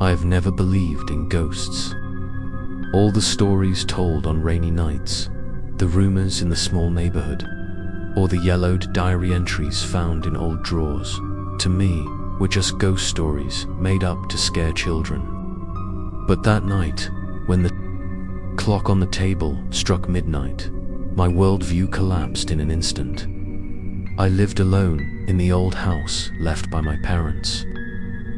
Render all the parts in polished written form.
I have never believed in ghosts. All the stories told on rainy nights, the rumors in the small neighborhood, or the yellowed diary entries found in old drawers, to me, were just ghost stories made up to scare children. But that night, when the clock on the table struck midnight, my worldview collapsed in an instant. I lived alone in the old house left by my parents.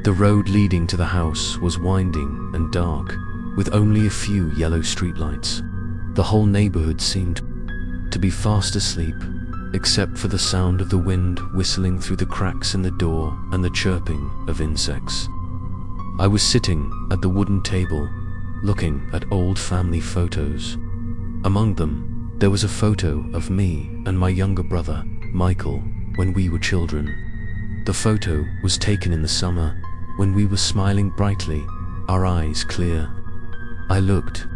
The road leading to the house was winding and dark, with only a few yellow streetlights. The whole neighborhood seemed to be fast asleep, except for the sound of the wind whistling through the cracks in the door and the chirping of insects. I was sitting at the wooden table, looking at old family photos. Among them, there was a photo of me and my younger brother, Michael, when we were children. The photo was taken in the summer, when we were smiling brightly, our eyes clear. I looked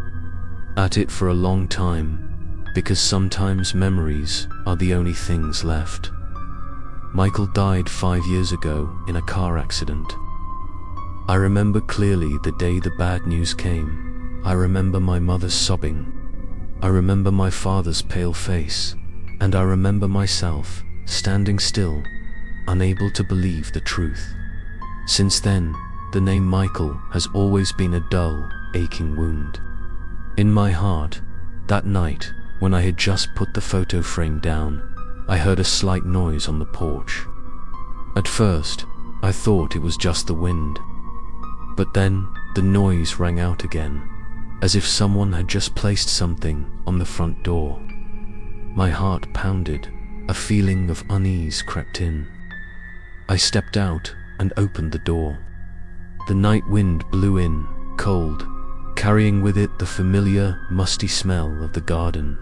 at it for a long time, because sometimes memories are the only things left. Michael died 5 years ago in a car accident. I remember clearly the day the bad news came. I remember my mother's sobbing. I remember my father's pale face, and I remember myself standing still, unable to believe the truth. Since then, the name Michael has always been a dull, aching wound. In my heart, that night, when I had just put the photo frame down, I heard a slight noise on the porch. At first, I thought it was just the wind. But then, the noise rang out again, as if someone had just placed something on the front door. My heart pounded, a feeling of unease crept in. I stepped out and opened the door. The night wind blew in, cold, carrying with it the familiar, musty smell of the garden.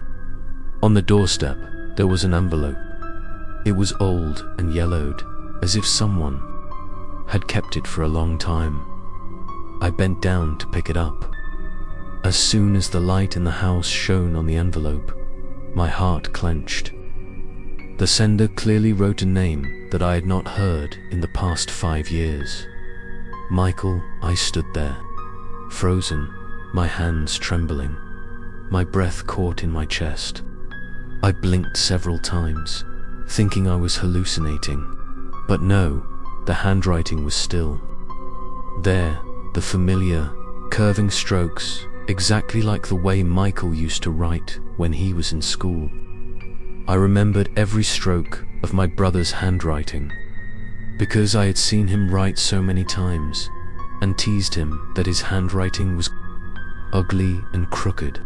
On the doorstep, there was an envelope. It was old and yellowed, as if someone had kept it for a long time. I bent down to pick it up. As soon as the light in the house shone on the envelope, my heart clenched. The sender clearly wrote a name that I had not heard in the past 5 years. Michael. I stood there, frozen, my hands trembling, my breath caught in my chest. I blinked several times, thinking I was hallucinating. But no, the handwriting was still there, the familiar, curving strokes, exactly like the way Michael used to write when he was in school. I remembered every stroke of my brother's handwriting, because I had seen him write so many times, and teased him that his handwriting was ugly and crooked.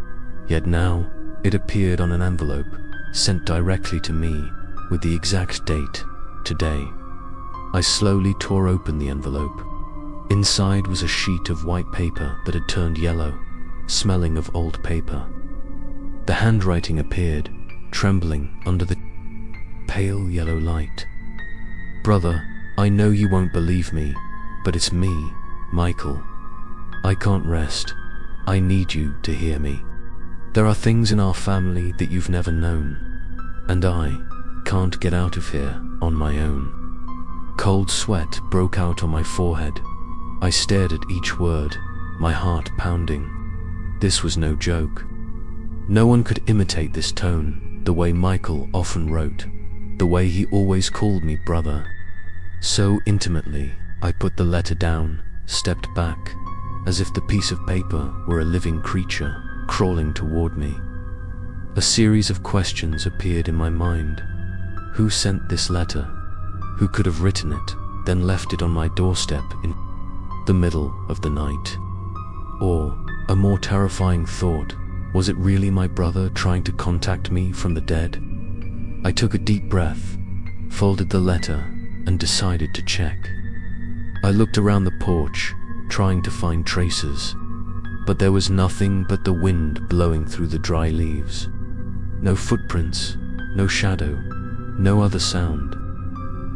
Yet now, it appeared on an envelope, sent directly to me, with the exact date, today. I slowly tore open the envelope. Inside was a sheet of white paper that had turned yellow, smelling of old paper. The handwriting appeared, trembling under the pale yellow light. "Brother, I know you won't believe me, but it's me, Michael. I can't rest. I need you to hear me. There are things in our family that you've never known, and I can't get out of here on my own." Cold sweat broke out on my forehead. I stared at each word, my heart pounding. This was no joke. No one could imitate this tone, the way Michael often wrote, the way he always called me brother. So intimately, I put the letter down, stepped back, as if the piece of paper were a living creature crawling toward me. A series of questions appeared in my mind. Who sent this letter? Who could have written it, then left it on my doorstep in the middle of the night? Or, a more terrifying thought, was it really my brother trying to contact me from the dead? I took a deep breath, folded the letter, and decided to check. I looked around the porch, trying to find traces, but there was nothing but the wind blowing through the dry leaves. No footprints, no shadow, no other sound.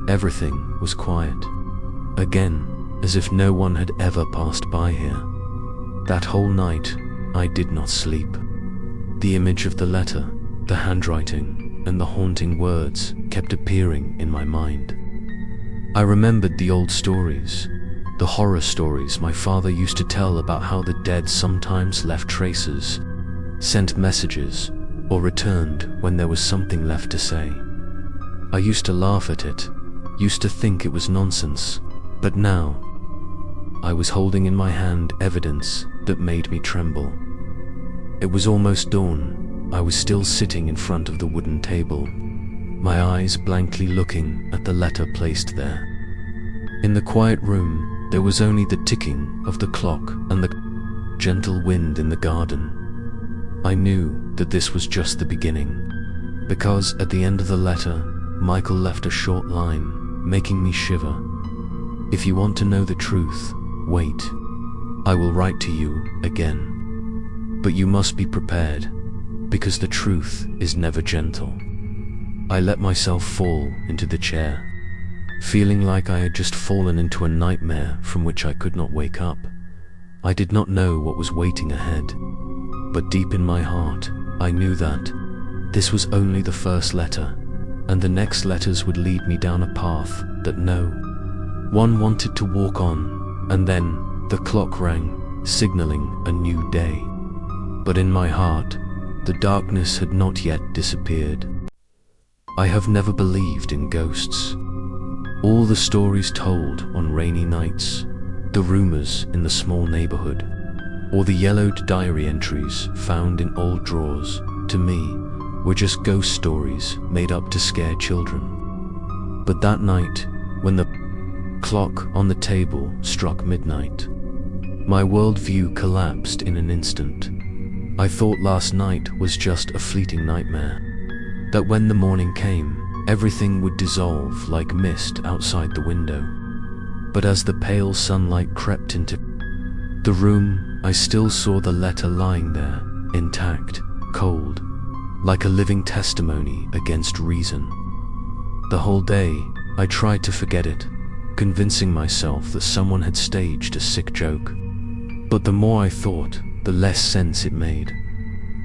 Everything was quiet. Again, as if no one had ever passed by here. That whole night, I did not sleep. The image of the letter, the handwriting, and the haunting words kept appearing in my mind. I remembered the old stories, The horror stories my father used to tell about how the dead sometimes left traces, sent messages, or returned when there was something left to say. I used to laugh at it, used to think it was nonsense, but now I was holding in my hand evidence that made me tremble. It was almost dawn. I was still sitting in front of the wooden table, my eyes blankly looking at the letter placed there. In the quiet room, there was only the ticking of the clock and the gentle wind in the garden. I knew that this was just the beginning, because at the end of the letter, Michael left a short line, making me shiver. If you want to know the truth, wait. I will write to you again. But you must be prepared, because the truth is never gentle. I let myself fall into the chair, feeling like I had just fallen into a nightmare from which I could not wake up. I did not know what was waiting ahead, but deep in my heart, I knew that this was only the first letter, and the next letters would lead me down a path that no one wanted to walk on. And then the clock rang, signaling a new day. But in my heart, the darkness had not yet disappeared. I have never believed in ghosts. All the stories told on rainy nights, the rumors in the small neighborhood, or the yellowed diary entries found in old drawers, to me, were just ghost stories made up to scare children. But that night, when the clock on the table struck midnight, my worldview collapsed in an instant. I thought last night was just a fleeting nightmare, that when the morning came, everything would dissolve like mist outside the window. But as the pale sunlight crept into the room, I still saw the letter lying there, intact, cold, like a living testimony against reason. The whole day, I tried to forget it, convincing myself that someone had staged a sick joke. But the more I thought, the less sense it made.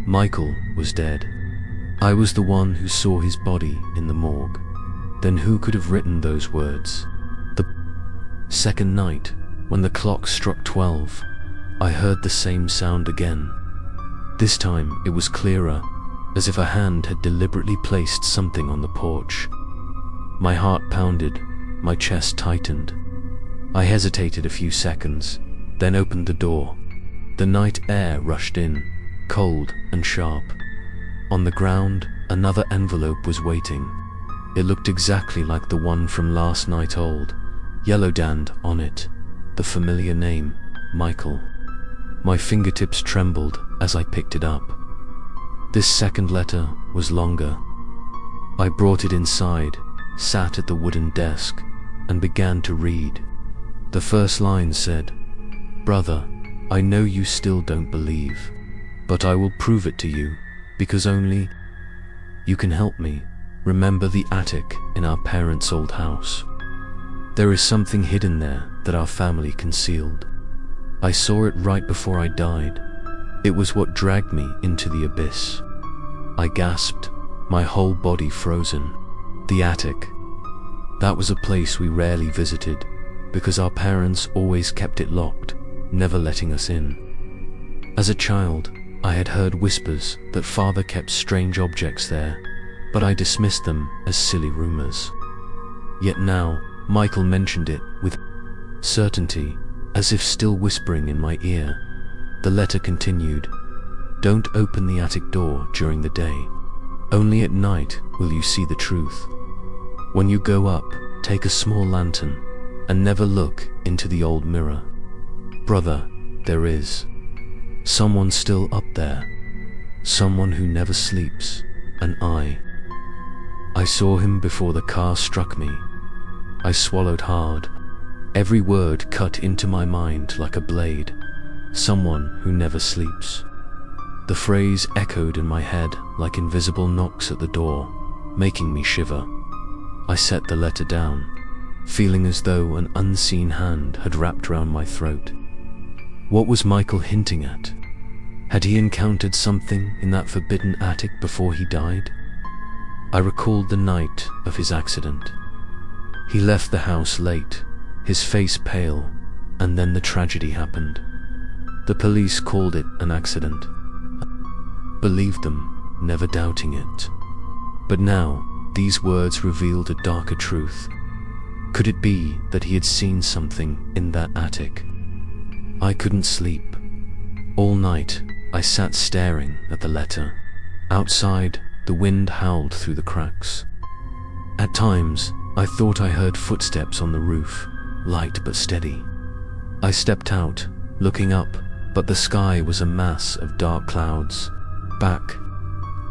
Michael was dead. I was the one who saw his body in the morgue. Then who could have written those words? The second night, when the clock struck 12, I heard the same sound again. This time it was clearer, as if a hand had deliberately placed something on the porch. My heart pounded, my chest tightened. I hesitated a few seconds, then opened the door. The night air rushed in, cold and sharp. On the ground, another envelope was waiting. It looked exactly like the one from last night, old, yellow-danned on it, the familiar name, Michael. My fingertips trembled as I picked it up. This second letter was longer. I brought it inside, sat at the wooden desk, and began to read. The first line said, "Brother, I know you still don't believe, but I will prove it to you, because only you can help me. Remember the attic in our parents' old house. There is something hidden there that our family concealed. I saw it right before I died. It was what dragged me into the abyss." I gasped, my whole body frozen. The attic. That was a place we rarely visited, because our parents always kept it locked, never letting us in. As a child, I had heard whispers that father kept strange objects there, but I dismissed them as silly rumors. Yet now, Michael mentioned it with certainty, as if still whispering in my ear. The letter continued, "Don't open the attic door during the day. Only at night will you see the truth. When you go up, take a small lantern, and never look into the old mirror. Brother, there is someone still up there, someone who never sleeps, and I saw him before the car struck me." I swallowed hard. Every word cut into my mind like a blade. Someone who never sleeps. The phrase echoed in my head like invisible knocks at the door, making me shiver. I set the letter down, feeling as though an unseen hand had wrapped round my throat. What was Michael hinting at? Had he encountered something in that forbidden attic before he died? I recalled the night of his accident. He left the house late, his face pale, And then the tragedy happened. The police called it an accident. Believed them, never doubting it. But now, these words revealed a darker truth. Could it be that he had seen something in that attic? I couldn't sleep. All night, I sat staring at the letter. Outside, the wind howled through the cracks. At times, I thought I heard footsteps on the roof, light but steady. I stepped out, looking up, but the sky was a mass of dark clouds. Back,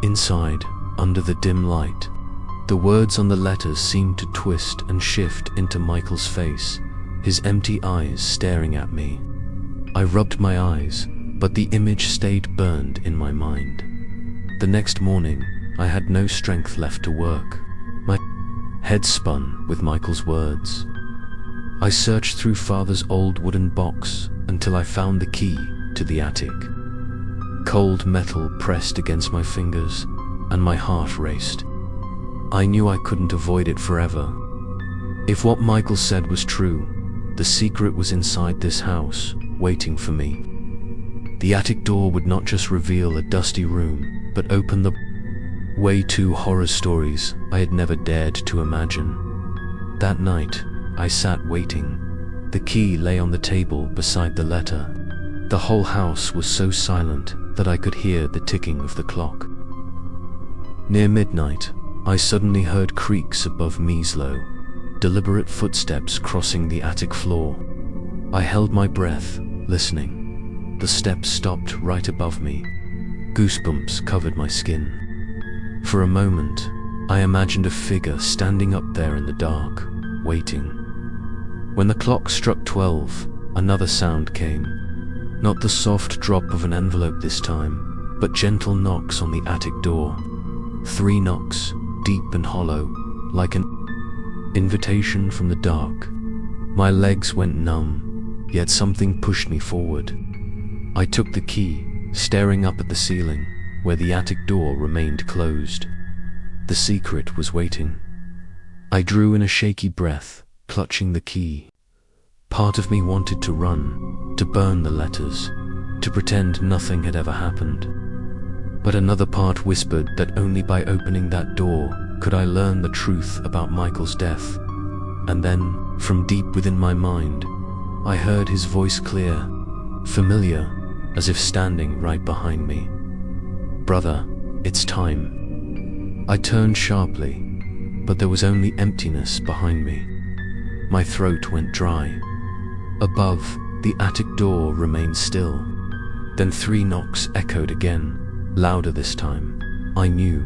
inside, under the dim light, the words on the letters seemed to twist and shift into Michael's face, his empty eyes staring at me. I rubbed my eyes, but the image stayed burned in my mind. The next morning, I had no strength left to work. My head spun with Michael's words. I searched through Father's old wooden box until I found the key to the attic. Cold metal pressed against my fingers, and my heart raced. I knew I couldn't avoid it forever. If what Michael said was true, the secret was inside this house, waiting for me. The attic door would not just reveal a dusty room, but open the way to horror stories I had never dared to imagine. That night, I sat waiting. The key lay on the table beside the letter. The whole house was so silent that I could hear the ticking of the clock. Near midnight, I suddenly heard creaks above Measlow, deliberate footsteps crossing the attic floor. I held my breath, listening. The steps stopped right above me. Goosebumps covered my skin. For a moment, I imagined a figure standing up there in the dark, waiting. When the clock struck 12, another sound came. Not the soft drop of an envelope this time, but gentle knocks on the attic door. 3 knocks, deep and hollow, like an invitation from the dark. My legs went numb, yet something pushed me forward. I took the key, staring up at the ceiling, where the attic door remained closed. The secret was waiting. I drew in a shaky breath, clutching the key. Part of me wanted to run, to burn the letters, to pretend nothing had ever happened. But another part whispered that only by opening that door could I learn the truth about Michael's death. And then, from deep within my mind, I heard his voice clear, familiar, as if standing right behind me. "Brother, it's time." I turned sharply, but there was only emptiness behind me. My throat went dry. Above, the attic door remained still. Then 3 knocks echoed again, louder this time. I knew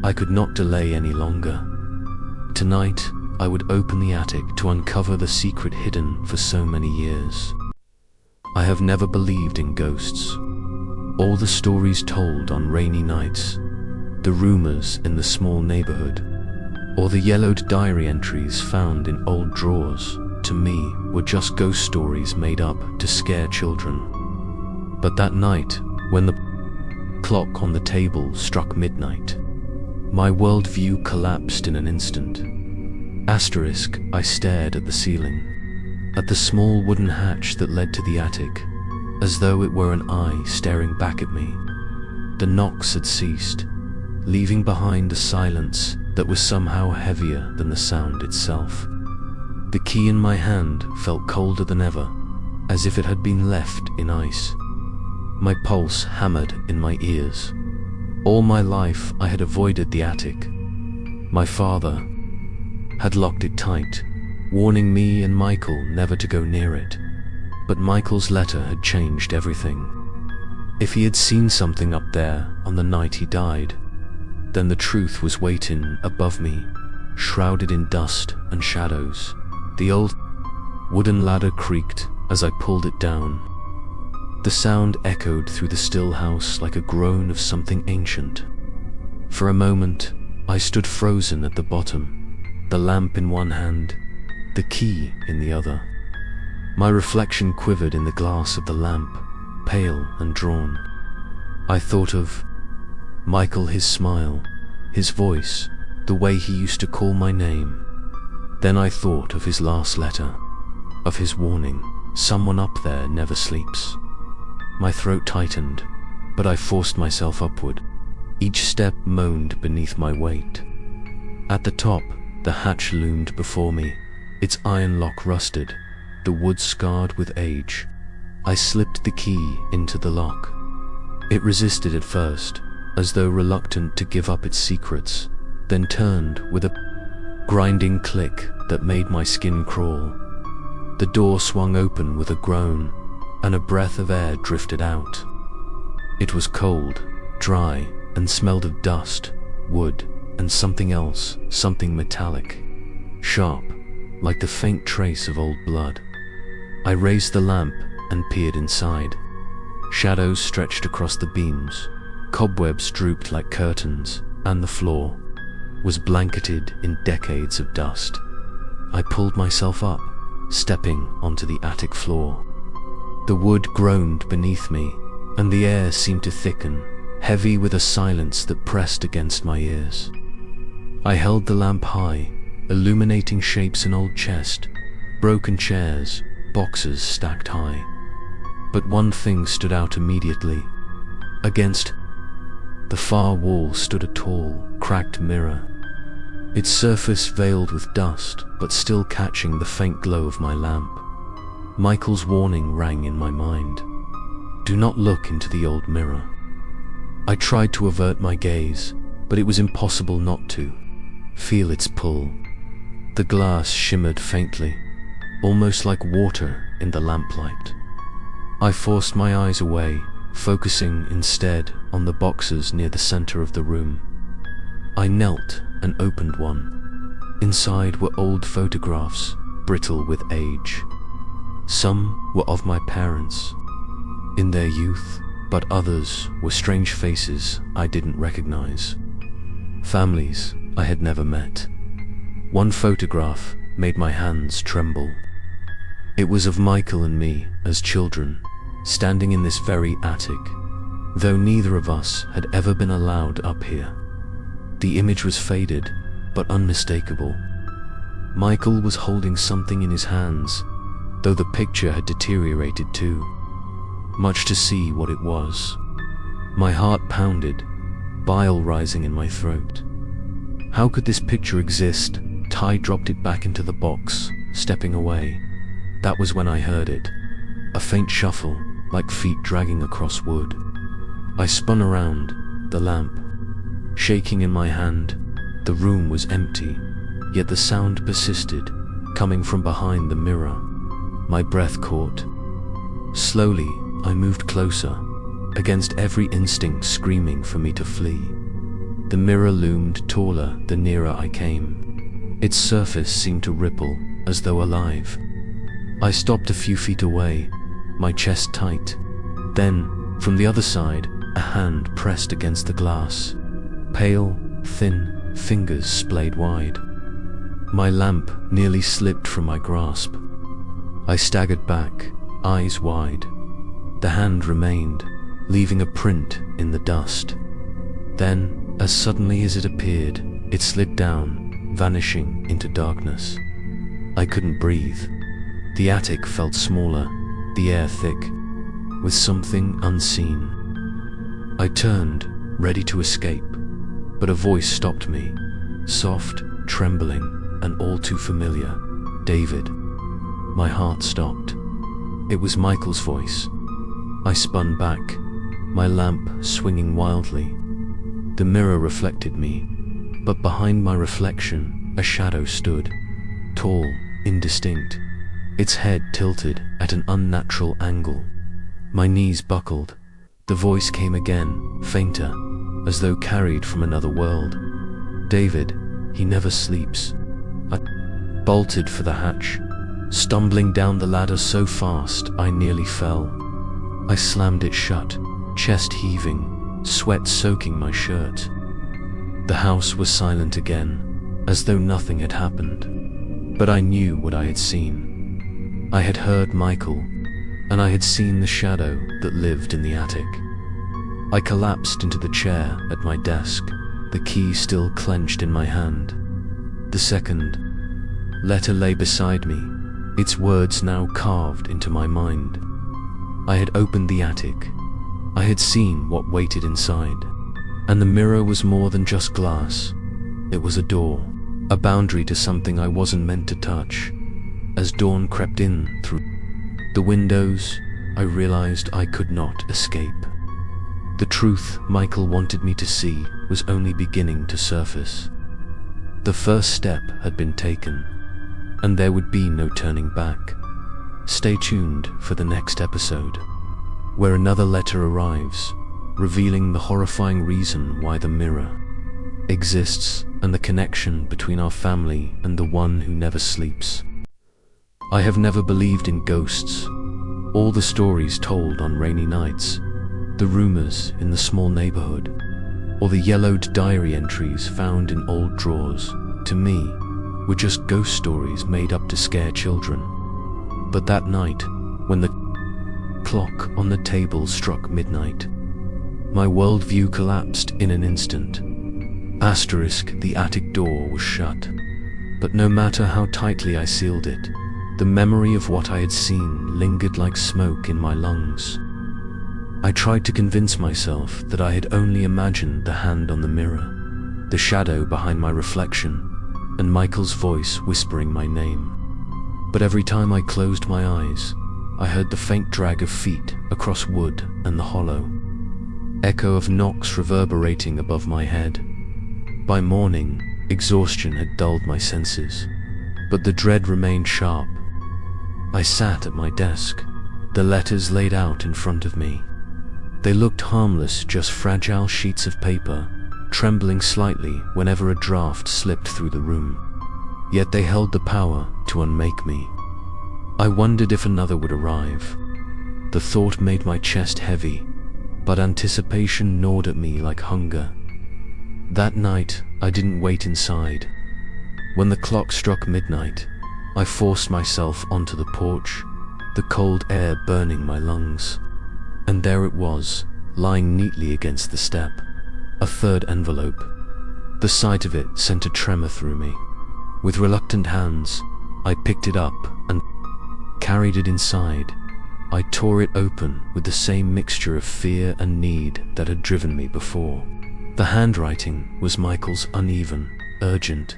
I could not delay any longer. Tonight, I would open the attic to uncover the secret hidden for so many years. I have never believed in ghosts. All the stories told on rainy nights, the rumors in the small neighborhood, or the yellowed diary entries found in old drawers, to me, were just ghost stories made up to scare children. But that night, when the clock on the table struck midnight, my worldview collapsed in an instant. Asterisk, I stared at the ceiling, at the small wooden hatch that led to the attic, as though it were an eye staring back at me. The knocks had ceased, leaving behind a silence that was somehow heavier than the sound itself. The key in my hand felt colder than ever, as if it had been left in ice. My pulse hammered in my ears. All my life I had avoided the attic. My father had locked it tight, warning me and Michael never to go near it. But Michael's letter had changed everything. If he had seen something up there on the night he died, then the truth was waiting above me, shrouded in dust and shadows. The old wooden ladder creaked as I pulled it down. The sound echoed through the still house like a groan of something ancient. For a moment, I stood frozen at the bottom, the lamp in one hand, the key in the other. My reflection quivered in the glass of the lamp, pale and drawn. I thought of Michael, his smile, his voice, the way he used to call my name. Then I thought of his last letter, of his warning, Someone up there never sleeps. My throat tightened, but I forced myself upward. Each step moaned beneath my weight. At the top, the hatch loomed before me, its iron lock rusted, the wood scarred with age. I slipped the key into the lock. It resisted at first, as though reluctant to give up its secrets, then turned with a grinding click that made my skin crawl. The door swung open with a groan, and a breath of air drifted out. It was cold, dry, and smelled of dust, wood, and something else, something metallic, sharp, like the faint trace of old blood. I raised the lamp and peered inside. Shadows stretched across the beams, cobwebs drooped like curtains, and the floor was blanketed in decades of dust. I pulled myself up, stepping onto the attic floor. The wood groaned beneath me, and the air seemed to thicken, heavy with a silence that pressed against my ears. I held the lamp high, illuminating shapes in old chest, broken chairs, boxes stacked high. But one thing stood out immediately. Against the far wall stood a tall, cracked mirror, its surface veiled with dust, but still catching the faint glow of my lamp. Michael's warning rang in my mind. Do not look into the old mirror. I tried to avert my gaze, but it was impossible not to. Feel its pull. The glass shimmered faintly, almost like water in the lamplight. I forced my eyes away, focusing instead on the boxes near the center of the room. I knelt and opened one. Inside were old photographs, brittle with age. Some were of my parents, in their youth, but others were strange faces I didn't recognize. Families I had never met. One photograph made my hands tremble. It was of Michael and me as children, standing in this very attic, though neither of us had ever been allowed up here. The image was faded, but unmistakable. Michael was holding something in his hands, though the picture had deteriorated too. Much to see what it was. My heart pounded, bile rising in my throat. How could this picture exist? Ty dropped it back into the box, stepping away. That was when I heard it. A faint shuffle, like feet dragging across wood. I spun around, the lamp shaking in my hand. The room was empty, yet the sound persisted, coming from behind the mirror. My breath caught. Slowly, I moved closer, against every instinct screaming for me to flee. The mirror loomed taller the nearer I came. Its surface seemed to ripple, as though alive. I stopped a few feet away, my chest tight. Then, from the other side, a hand pressed against the glass. Pale, thin fingers splayed wide. My lamp nearly slipped from my grasp. I staggered back, eyes wide. The hand remained, leaving a print in the dust. Then, as suddenly as it appeared, it slid down, vanishing into darkness. I couldn't breathe. The attic felt smaller, the air thick, with something unseen. I turned, ready to escape, but a voice stopped me, soft, trembling, and all too familiar. David. My heart stopped. It was Michael's voice. I spun back, my lamp swinging wildly. The mirror reflected me, but behind my reflection, a shadow stood, tall, indistinct, its head tilted at an unnatural angle. My knees buckled. The voice came again, fainter, as though carried from another world. David, he never sleeps. I bolted for the hatch, stumbling down the ladder so fast I nearly fell. I slammed it shut, chest heaving, sweat soaking my shirt. The house was silent again, as though nothing had happened. But I knew what I had seen. I had heard Michael, and I had seen the shadow that lived in the attic. I collapsed into the chair at my desk, the key still clenched in my hand. The second letter lay beside me, its words now carved into my mind. I had opened the attic. I had seen what waited inside. And the mirror was more than just glass. It was a door, a boundary to something I wasn't meant to touch. As dawn crept in through the windows, I realized I could not escape. The truth Michael wanted me to see was only beginning to surface. The first step had been taken, and there would be no turning back. Stay tuned for the next episode, where another letter arrives, revealing the horrifying reason why the mirror exists and the connection between our family and the one who never sleeps. I have never believed in ghosts. All the stories told on rainy nights, the rumors in the small neighborhood, or the yellowed diary entries found in old drawers, to me, were just ghost stories made up to scare children. But that night, when the clock on the table struck midnight, my worldview collapsed in an instant. The attic door was shut, but no matter how tightly I sealed it, the memory of what I had seen lingered like smoke in my lungs. I tried to convince myself that I had only imagined the hand on the mirror, the shadow behind my reflection, and Michael's voice whispering my name. But every time I closed my eyes, I heard the faint drag of feet across wood and the hollow echo of knocks reverberating above my head. By morning, exhaustion had dulled my senses, but the dread remained sharp. I sat at my desk, the letters laid out in front of me. They looked harmless, just fragile sheets of paper, trembling slightly whenever a draft slipped through the room. Yet they held the power to unmake me. I wondered if another would arrive. The thought made my chest heavy, but anticipation gnawed at me like hunger. That night, I didn't wait inside. When the clock struck midnight, I forced myself onto the porch, the cold air burning my lungs. And there it was, lying neatly against the step, a third envelope. The sight of it sent a tremor through me. With reluctant hands, I picked it up and carried it inside. I tore it open with the same mixture of fear and need that had driven me before. The handwriting was Michael's, uneven, urgent.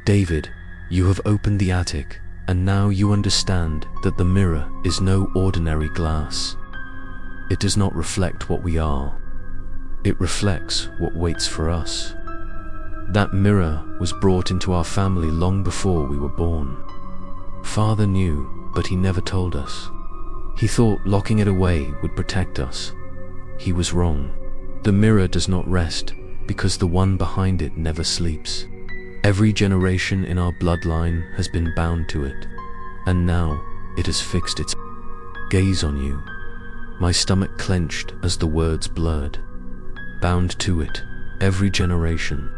"David, you have opened the attic, and now you understand that the mirror is no ordinary glass. It does not reflect what we are. It reflects what waits for us." That mirror was brought into our family long before we were born. Father knew, but he never told us. He thought locking it away would protect us. He was wrong. The mirror does not rest because the one behind it never sleeps. Every generation in our bloodline has been bound to it, and now it has fixed its gaze on you. My stomach clenched as the words blurred. Bound to it, every generation.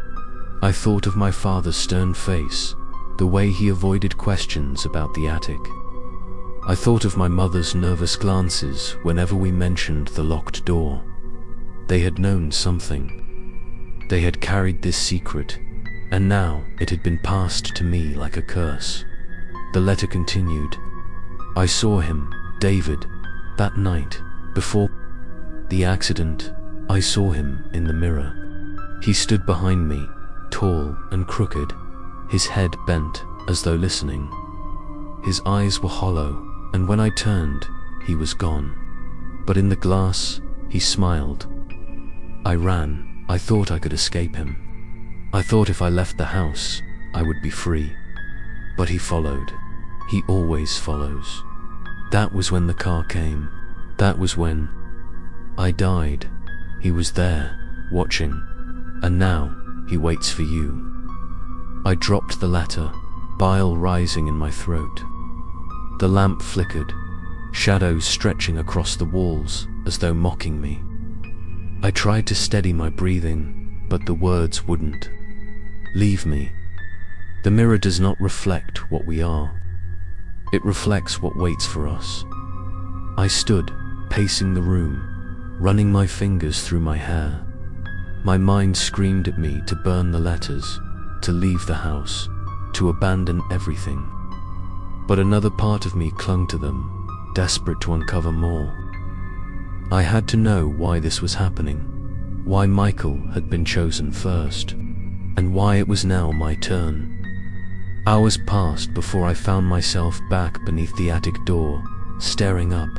I thought of my father's stern face, the way he avoided questions about the attic. I thought of my mother's nervous glances whenever we mentioned the locked door. They had known something. They had carried this secret, and now it had been passed to me like a curse. The letter continued. "I saw him, David, that night, before the accident. I saw him in the mirror. He stood behind me, tall and crooked, his head bent as though listening. His eyes were hollow, and when I turned, he was gone. But in the glass, he smiled. I ran. I thought I could escape him. I thought if I left the house, I would be free. But he followed. He always follows. That was when the car came. That was when I died. He was there, watching. And now, he waits for you." I dropped the letter, bile rising in my throat. The lamp flickered, shadows stretching across the walls as though mocking me. I tried to steady my breathing, but the words wouldn't. "Leave me. The mirror does not reflect what we are. It reflects what waits for us." I stood, pacing the room, running my fingers through my hair. My mind screamed at me to burn the letters, to leave the house, to abandon everything. but another part of me clung to them, desperate to uncover more. I had to know why this was happening, why Michael had been chosen first, and why it was now my turn. Hours passed before I found myself back beneath the attic door, staring up.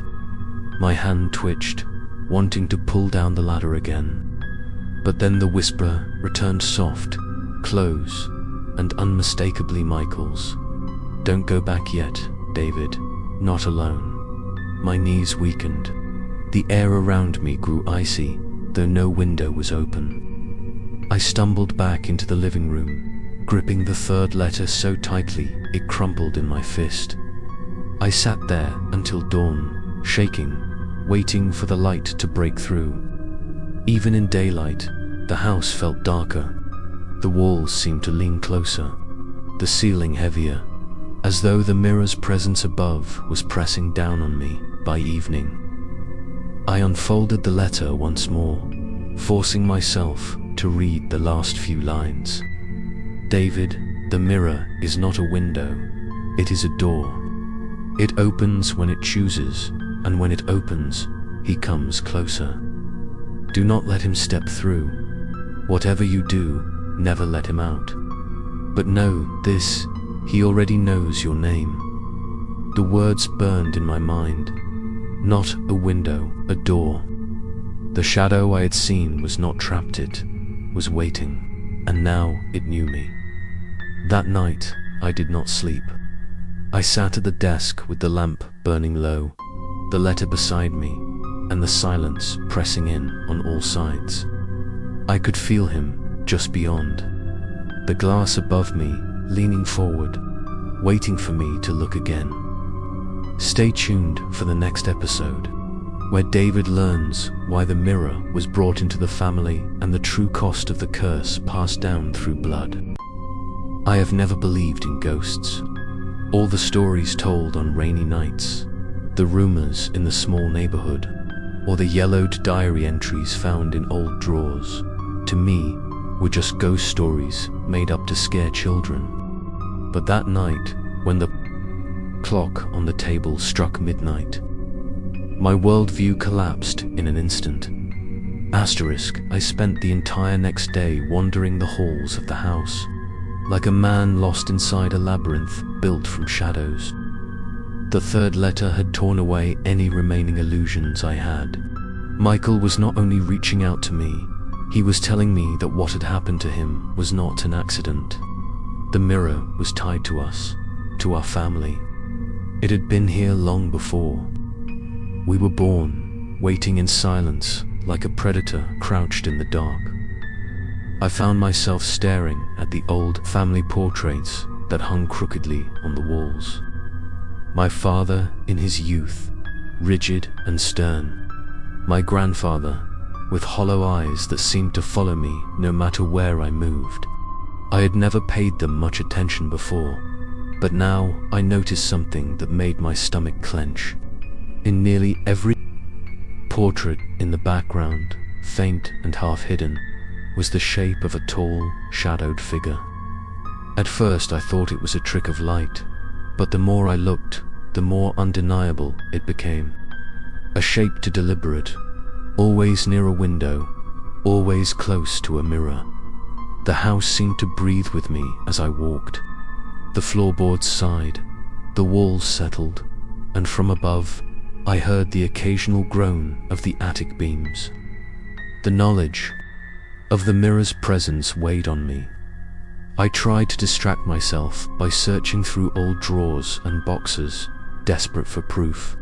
My hand twitched, wanting to pull down the ladder again. But then the whisper returned, soft, close, and unmistakably Michael's. "Don't go back yet, David, not alone." My knees weakened. The air around me grew icy, though no window was open. I stumbled back into the living room, gripping the third letter so tightly it crumpled in my fist. I sat there until dawn, shaking, waiting for the light to break through. Even in daylight, the house felt darker. The walls seemed to lean closer, the ceiling heavier, as though the mirror's presence above was pressing down on me. By evening, I unfolded the letter once more, forcing myself to read the last few lines. "David, the mirror is not a window, it is a door. It opens when it chooses, and when it opens, he comes closer. Do not let him step through. Whatever you do, never let him out. But know this, he already knows your name." The words burned in my mind. Not a window, a door. The shadow I had seen was not trapped, it was waiting, and now it knew me. That night, I did not sleep. I sat at the desk with the lamp burning low, the letter beside me, and the silence pressing in on all sides. I could feel him just beyond, the glass above me, leaning forward, waiting for me to look again. Stay tuned for the next episode, where David learns why the mirror was brought into the family and the true cost of the curse passed down through blood. I have never believed in ghosts. All the stories told on rainy nights, the rumors in the small neighborhood, or the yellowed diary entries found in old drawers, to me, were just ghost stories made up to scare children. But that night, when the clock on the table struck midnight, my worldview collapsed in an instant. I spent the entire next day wandering the halls of the house, like a man lost inside a labyrinth built from shadows. The third letter had torn away any remaining illusions I had. Michael was not only reaching out to me, he was telling me that what had happened to him was not an accident. The mirror was tied to us, to our family. It had been here long before. We were born, waiting in silence, like a predator crouched in the dark. I found myself staring at the old family portraits that hung crookedly on the walls. My father in his youth, rigid and stern. My grandfather, with hollow eyes that seemed to follow me no matter where I moved. I had never paid them much attention before, but now I noticed something that made my stomach clench. In nearly every portrait in the background, faint and half hidden, was the shape of a tall, shadowed figure. At first I thought it was a trick of light, but the more I looked, the more undeniable it became. A shape too deliberate, always near a window, always close to a mirror. The house seemed to breathe with me as I walked. The floorboards sighed, the walls settled, and from above, I heard the occasional groan of the attic beams. The knowledge of the mirror's presence weighed on me. I tried to distract myself by searching through old drawers and boxes, desperate for proof.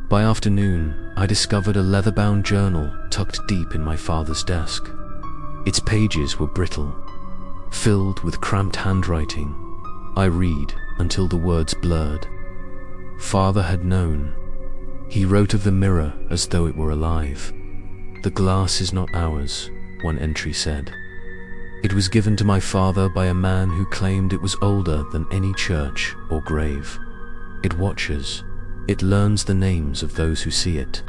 By afternoon, I discovered a leather-bound journal tucked deep in my father's desk. Its pages were brittle, filled with cramped handwriting. I read until the words blurred. Father had known. He wrote of the mirror as though it were alive. "The glass is not ours," one entry said. It was given to my father by a man who claimed it was older than any church or grave. It watches. It learns the names of those who see it.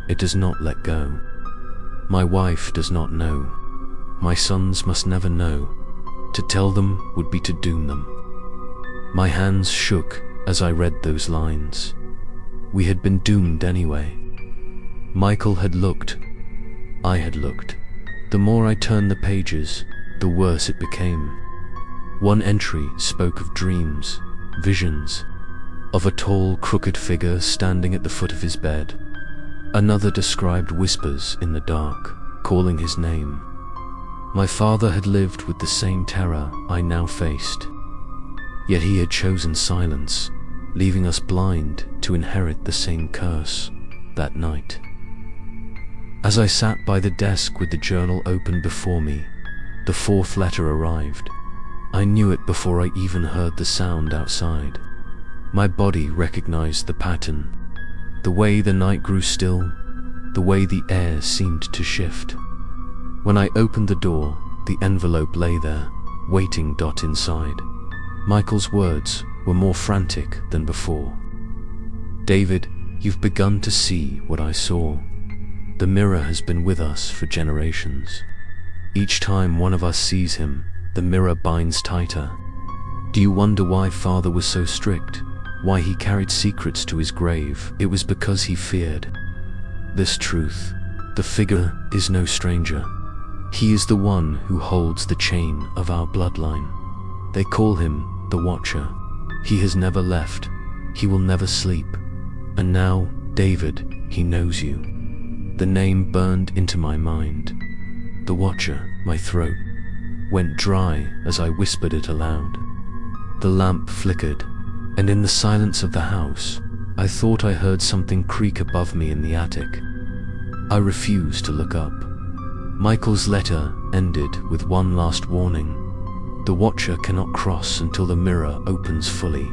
It does not let go. My wife does not know. My sons must never know. To tell them would be to doom them. My hands shook as I read those lines. We had been doomed anyway. Michael had looked. I had looked. The more I turned the pages, the worse it became. One entry spoke of dreams, visions, of a tall, crooked figure standing at the foot of his bed. Another described whispers in the dark, calling his name. My father had lived with the same terror I now faced. Yet he had chosen silence, leaving us blind to inherit the same curse that night. As I sat by the desk with the journal open before me, the fourth letter arrived. I knew it before I even heard the sound outside. My body recognized the pattern, the way the night grew still, the way the air seemed to shift. When I opened the door, the envelope lay there, waiting inside. Michael's words were more frantic than before. David, you've begun to see what I saw. The mirror has been with us for generations. Each time one of us sees him, the mirror binds tighter. Do you wonder why Father was so strict? Why he carried secrets to his grave? It was because he feared this truth. The figure is no stranger. He is the one who holds the chain of our bloodline. They call him the Watcher. He has never left. He will never sleep. And now, David, he knows you. The name burned into my mind. The Watcher. My throat went dry as I whispered it aloud. The lamp flickered, and in the silence of the house, I thought I heard something creak above me in the attic. I refused to look up. Michael's letter ended with one last warning. The Watcher cannot cross until the mirror opens fully.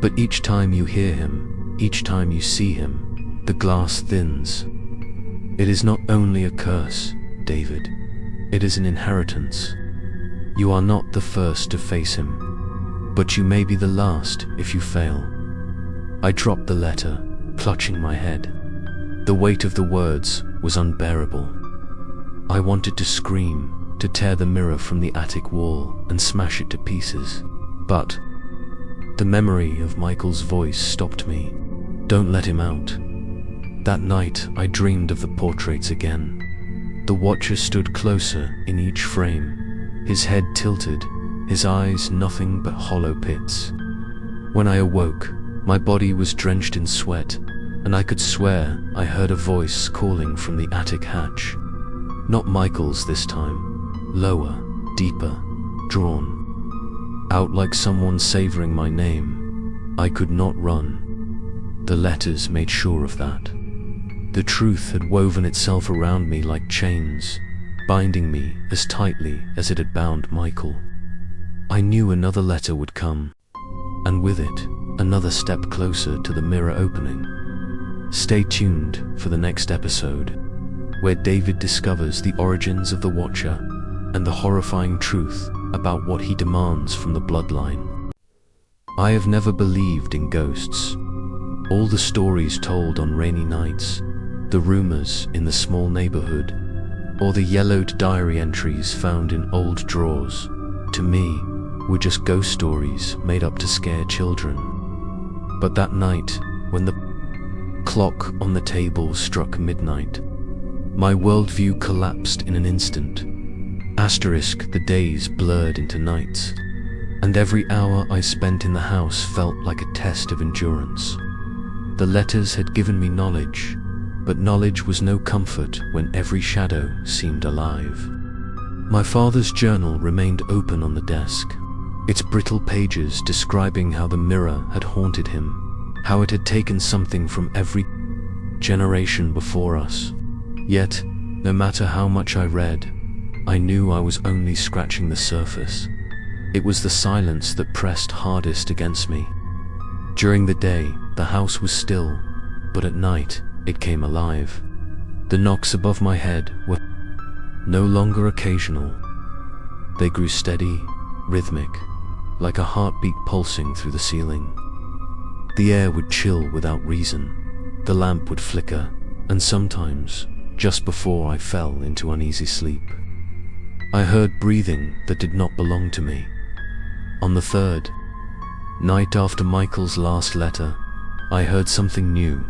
But each time you hear him, each time you see him, the glass thins. It is not only a curse, David. It is an inheritance. You are not the first to face him, but you may be the last if you fail. I dropped the letter, clutching my head. The weight of the words was unbearable. I wanted to scream, to tear the mirror from the attic wall and smash it to pieces. But the memory of Michael's voice stopped me. Don't let him out. That night I dreamed of the portraits again. The Watcher stood closer in each frame, his head tilted, his eyes nothing but hollow pits. When I awoke, my body was drenched in sweat, and I could swear I heard a voice calling from the attic hatch. Not Michael's this time, lower, deeper, drawn out like someone savoring my name. I could not run. The letters made sure of that. The truth had woven itself around me like chains, binding me as tightly as it had bound Michael. I knew another letter would come, and with it, another step closer to the mirror opening. Stay tuned for the next episode, where David discovers the origins of the Watcher and the horrifying truth about what he demands from the bloodline. I have never believed in ghosts. All the stories told on rainy nights, the rumors in the small neighborhood, or the yellowed diary entries found in old drawers, to me, were just ghost stories made up to scare children. But that night, when the clock on the table struck midnight, my worldview collapsed in an instant. The days blurred into nights, and every hour I spent in the house felt like a test of endurance. The letters had given me knowledge, but knowledge was no comfort when every shadow seemed alive. My father's journal remained open on the desk, its brittle pages describing how the mirror had haunted him, how it had taken something from every generation before us. Yet, no matter how much I read, I knew I was only scratching the surface. It was the silence that pressed hardest against me. During the day, the house was still, but at night, it came alive. The knocks above my head were no longer occasional. They grew steady, rhythmic, like a heartbeat pulsing through the ceiling. The air would chill without reason. The lamp would flicker, and sometimes, just before I fell into uneasy sleep, I heard breathing that did not belong to me. On the third Night after Michael's last letter, I heard something new.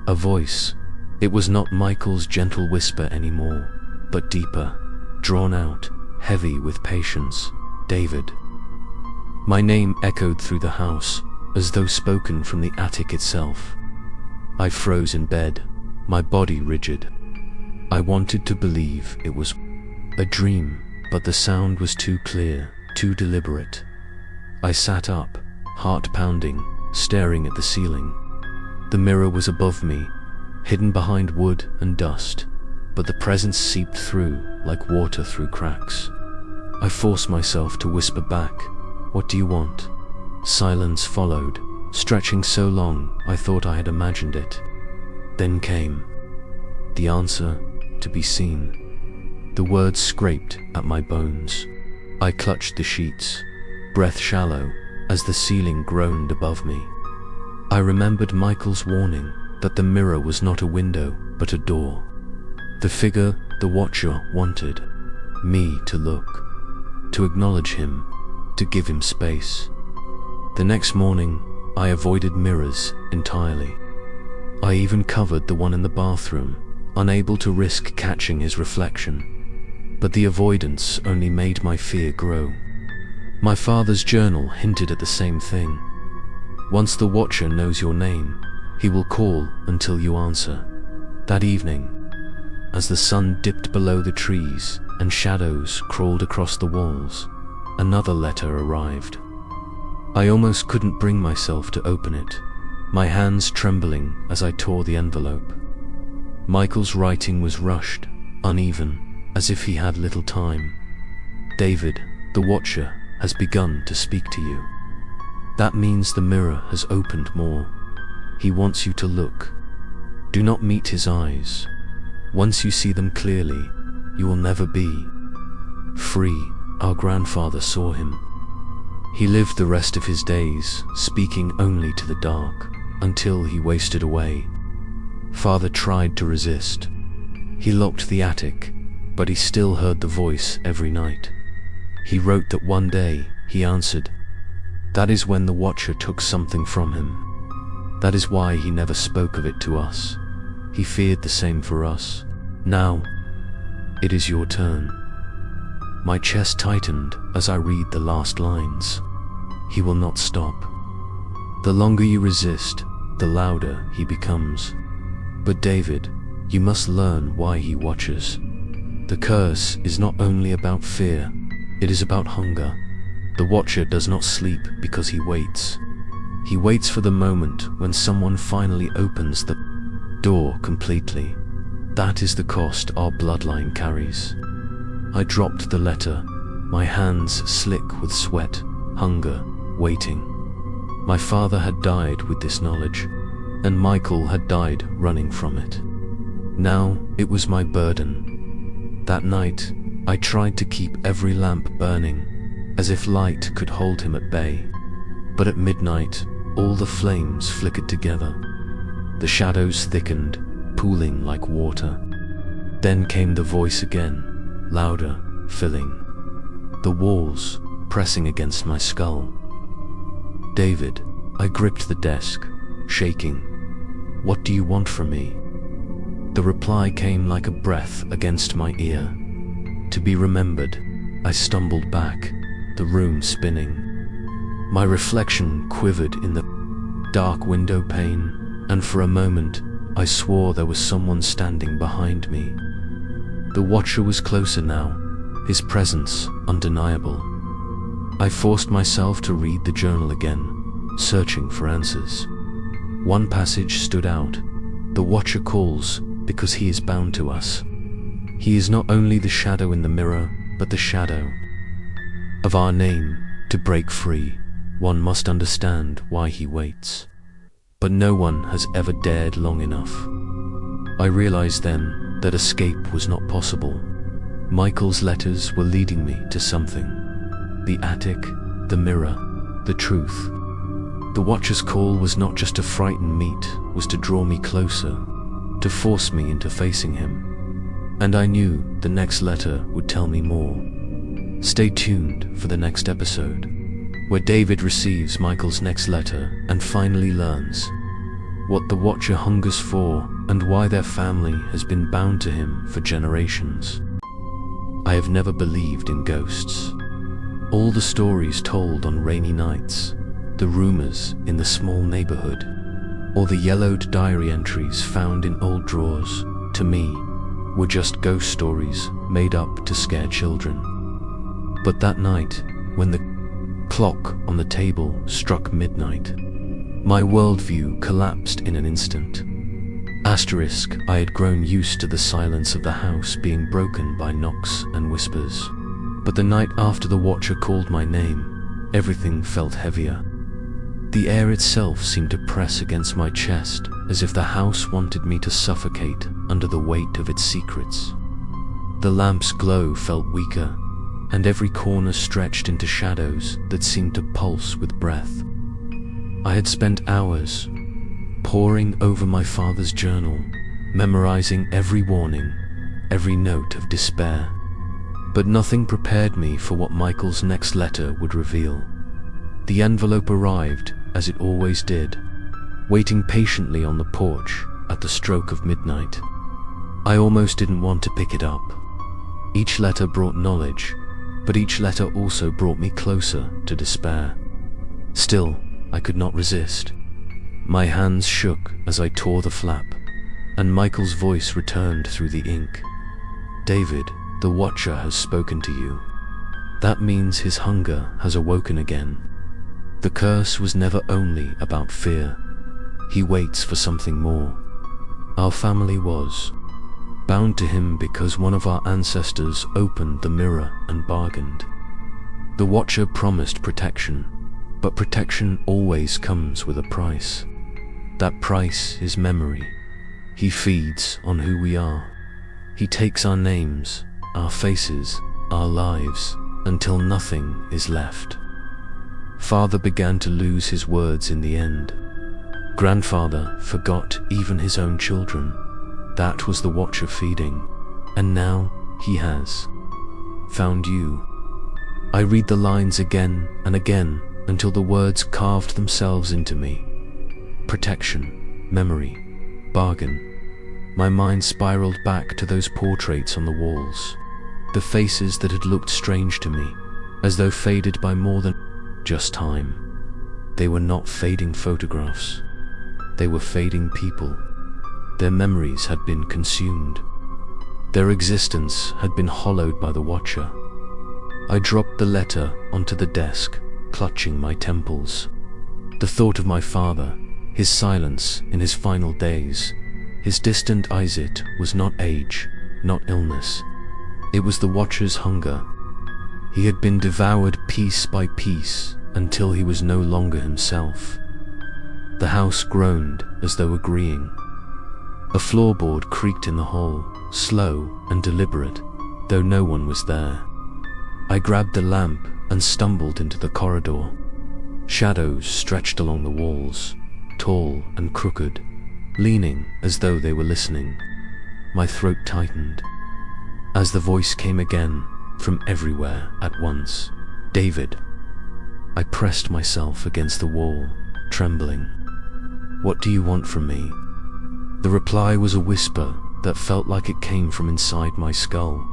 A voice. It was not Michael's gentle whisper anymore, but deeper, drawn out, heavy with patience. David. My name echoed through the house, as though spoken from the attic itself. I froze in bed, my body rigid. I wanted to believe it was a dream, but the sound was too clear, too deliberate. I sat up, heart pounding, staring at the ceiling. The mirror was above me, hidden behind wood and dust, but the presence seeped through like water through cracks. I forced myself to whisper back, "What do you want?" Silence followed, stretching so long I thought I had imagined it. Then came the answer: to be seen. The words scraped at my bones. I clutched the sheets, breath shallow, as the ceiling groaned above me. I remembered Michael's warning that the mirror was not a window, but a door. The figure the watcher wanted me to look, to acknowledge him, to give him space. The next morning, I avoided mirrors entirely. I even covered the one in the bathroom, unable to risk catching his reflection. But the avoidance only made my fear grow. My father's journal hinted at the same thing. Once the watcher knows your name, he will call until you answer. That evening, as the sun dipped below the trees and shadows crawled across the walls, another letter arrived. I almost couldn't bring myself to open it, my hands trembling as I tore the envelope. Michael's writing was rushed, uneven, as if he had little time. "David, the watcher has begun to speak to you. That means the mirror has opened more. He wants you to look. Do not meet his eyes. Once you see them clearly, you will never be free." Our grandfather saw him. He lived the rest of his days, speaking only to the dark, until he wasted away. Father tried to resist. He locked the attic, but he still heard the voice every night. He wrote that one day he answered. That is when the watcher took something from him. That is why he never spoke of it to us. He feared the same for us. Now, it is your turn. My chest tightened as I read the last lines. He will not stop. The longer you resist, the louder he becomes. But David, you must learn why he watches. The curse is not only about fear, it is about hunger. The watcher does not sleep because he waits. He waits for the moment when someone finally opens the door completely. That is the cost our bloodline carries. I dropped the letter, my hands slick with sweat, hunger, waiting. My father had died with this knowledge, and Michael had died running from it. Now it was my burden. That night, I tried to keep every lamp burning, as if light could hold him at bay. But at midnight, all the flames flickered together. The shadows thickened, pooling like water. Then came the voice again, louder, filling the walls, pressing against my skull. "David," I gripped the desk, shaking. "What do you want from me?" The reply came like a breath against my ear. "To be remembered." I stumbled back, the room spinning. My reflection quivered in the dark window pane, and for a moment, I swore there was someone standing behind me. The watcher was closer now, his presence undeniable. I forced myself to read the journal again, searching for answers. One passage stood out. The watcher calls because he is bound to us. He is not only the shadow in the mirror, but the shadow of our name. To break free, one must understand why he waits. But no one has ever dared long enough. I realized then that escape was not possible. Michael's letters were leading me to something. The attic, the mirror, the truth. The watcher's call was not just to frighten me, it was to draw me closer, to force me into facing him. And I knew the next letter would tell me more. Stay tuned for the next episode. where David receives Michael's next letter and finally learns what the Watcher hungers for and why their family has been bound to him for generations. I have never believed in ghosts. All the stories told on rainy nights, the rumors in the small neighborhood, or the yellowed diary entries found in old drawers, to me, were just ghost stories made up to scare children. But that night, when the clock on the table struck midnight, my worldview collapsed in an instant. Asterisk, I had grown used to the silence of the house being broken by knocks and whispers. But the night after the Watcher called my name, everything felt heavier. The air itself seemed to press against my chest, as if the house wanted me to suffocate under the weight of its secrets. The lamp's glow felt weaker, and every corner stretched into shadows that seemed to pulse with breath. I had spent hours poring over my father's journal, memorizing every warning, every note of despair. But nothing prepared me for what Michael's next letter would reveal. The envelope arrived, as it always did, waiting patiently on the porch at the stroke of midnight. I almost didn't want to pick it up. Each letter brought knowledge, but each letter also brought me closer to despair. Still, I could not resist. My hands shook as I tore the flap, and Michael's voice returned through the ink. David, the Watcher has spoken to you. That means his hunger has awoken again. The curse was never only about fear. He waits for something more. Our family was bound to him because one of our ancestors opened the mirror and bargained. The Watcher promised protection, but protection always comes with a price. That price is memory. He feeds on who we are. He takes our names, our faces, our lives, until nothing is left. Father began to lose his words in the end. Grandfather forgot even his own children. That was the Watcher feeding, and now he has found you. I read the lines again and again until the words carved themselves into me. Protection, memory, bargain. My mind spiraled back to those portraits on the walls, the faces that had looked strange to me, as though faded by more than just time. They were not fading photographs. They were fading people. Their memories had been consumed. Their existence had been hollowed by the Watcher. I dropped the letter onto the desk, clutching my temples. The thought of my father, his silence in his final days, his distant Isit was not age, not illness. It was the Watcher's hunger. He had been devoured piece by piece until he was no longer himself. The house groaned as though agreeing. A floorboard creaked in the hall, slow and deliberate, though no one was there. I grabbed the lamp and stumbled into the corridor. Shadows stretched along the walls, tall and crooked, leaning as though they were listening. My throat tightened as the voice came again from everywhere at once. David. I pressed myself against the wall, trembling. What do you want from me? The reply was a whisper that felt like it came from inside my skull.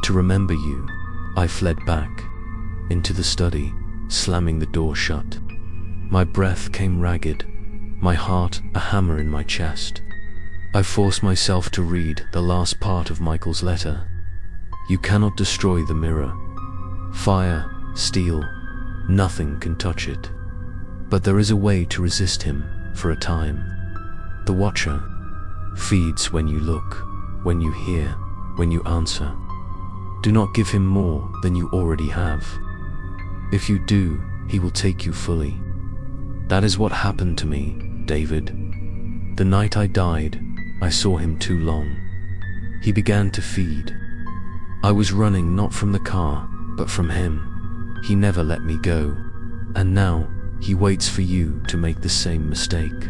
To remember you. I fled back into the study, slamming the door shut. My breath came ragged, my heart a hammer in my chest. I forced myself to read the last part of Michael's letter. You cannot destroy the mirror. Fire, steel, nothing can touch it. But there is a way to resist him for a time. The Watcher feeds when you look, when you hear, when you answer. Do not give him more than you already have. If you do, he will take you fully. That is what happened to me, David. The night I died, I saw him too long. He began to feed. I was running not from the car, but from him. He never let me go. And now, he waits for you to make the same mistake.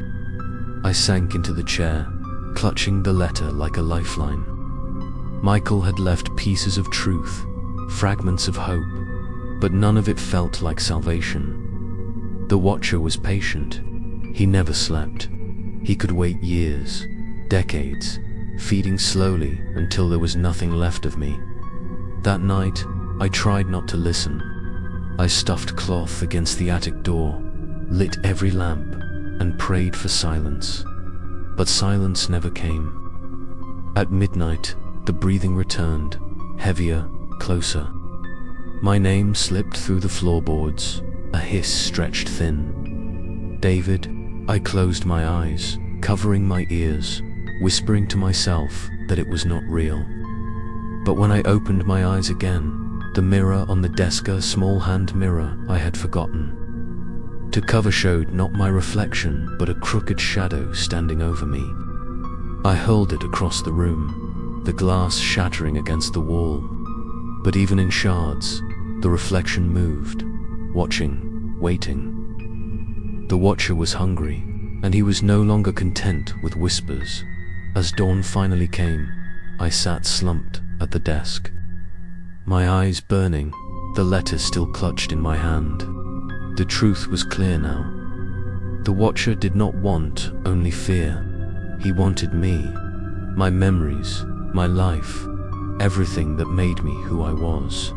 I sank into the chair, clutching the letter like a lifeline. Michael had left pieces of truth, fragments of hope, but none of it felt like salvation. The Watcher was patient. He never slept. He could wait years, decades, feeding slowly until there was nothing left of me. That night, I tried not to listen. I stuffed cloth against the attic door, lit every lamp, and prayed for silence. But silence never came. At midnight, the breathing returned, heavier, closer. My name slipped through the floorboards, a hiss stretched thin. David. I closed my eyes, covering my ears, whispering to myself that it was not real. But when I opened my eyes again, the mirror on the desk, a small hand mirror I had forgotten. The cover showed not my reflection, but a crooked shadow standing over me. I hurled it across the room, the glass shattering against the wall. But even in shards, the reflection moved, watching, waiting. The Watcher was hungry, and he was no longer content with whispers. As dawn finally came, I sat slumped at the desk, my eyes burning, the letter still clutched in my hand. The truth was clear now. The Watcher did not want only fear. He wanted me, my memories, my life, everything that made me who I was.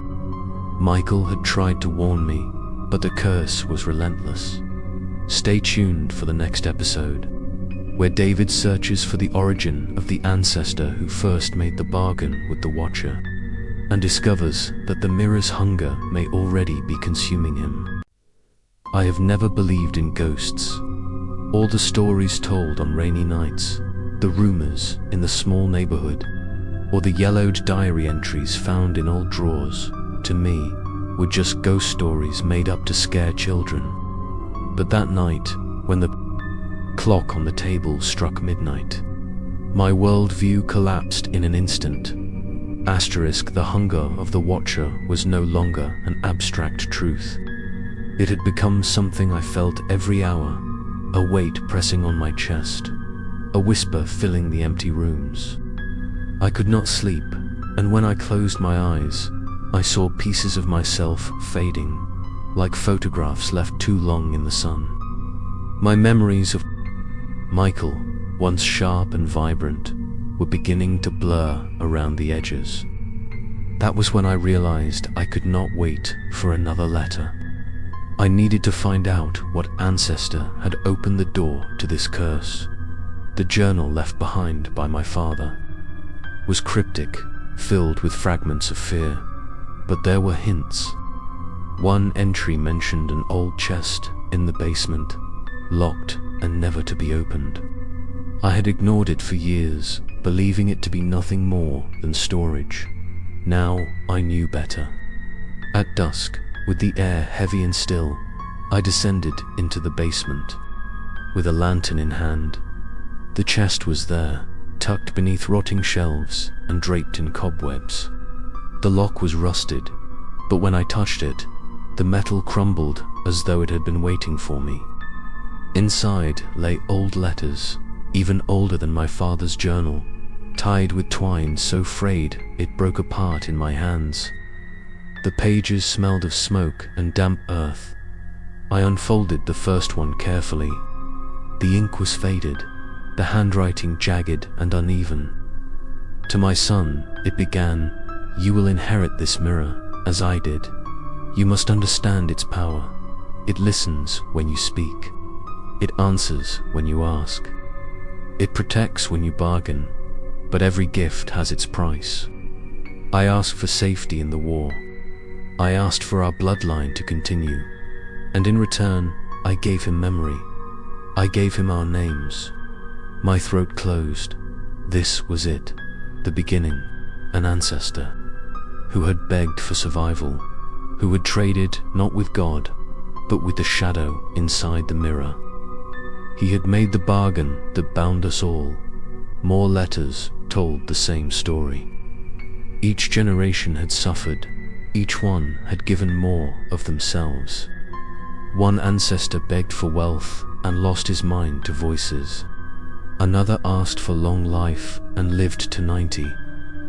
Michael had tried to warn me, but the curse was relentless. Stay tuned for the next episode, where David searches for the origin of the ancestor who first made the bargain with the Watcher, and discovers that the mirror's hunger may already be consuming him. I have never believed in ghosts. All the stories told on rainy nights, the rumors in the small neighborhood, or the yellowed diary entries found in old drawers, to me, were just ghost stories made up to scare children. But that night, when the clock on the table struck midnight, my worldview collapsed in an instant. The hunger of the Watcher was no longer an abstract truth. It had become something I felt every hour, a weight pressing on my chest, a whisper filling the empty rooms. I could not sleep, and when I closed my eyes, I saw pieces of myself fading, like photographs left too long in the sun. My memories of Michael, once sharp and vibrant, were beginning to blur around the edges. That was when I realized I could not wait for another letter. I needed to find out what ancestor had opened the door to this curse. The journal left behind by my father was cryptic, filled with fragments of fear, but there were hints. One entry mentioned an old chest in the basement, locked and never to be opened. I had ignored it for years, believing it to be nothing more than storage. Now I knew better. At dusk, with the air heavy and still, I descended into the basement. With a lantern in hand, the chest was there, tucked beneath rotting shelves and draped in cobwebs. The lock was rusted, but when I touched it, the metal crumbled as though it had been waiting for me. Inside lay old letters, even older than my father's journal, tied with twine so frayed it broke apart in my hands. The pages smelled of smoke and damp earth. I unfolded the first one carefully. The ink was faded, the handwriting jagged and uneven. To my son, it began, "You will inherit this mirror, as I did. You must understand its power. It listens when you speak. It answers when you ask. It protects when you bargain, but every gift has its price. I asked for safety in the war. I asked for our bloodline to continue, and in return, I gave him memory. I gave him our names." My throat closed. This was it, the beginning, an ancestor who had begged for survival, who had traded not with God, but with the shadow inside the mirror. He had made the bargain that bound us all. More letters told the same story. Each generation had suffered, each one had given more of themselves. One ancestor begged for wealth and lost his mind to voices. Another asked for long life and lived to 90,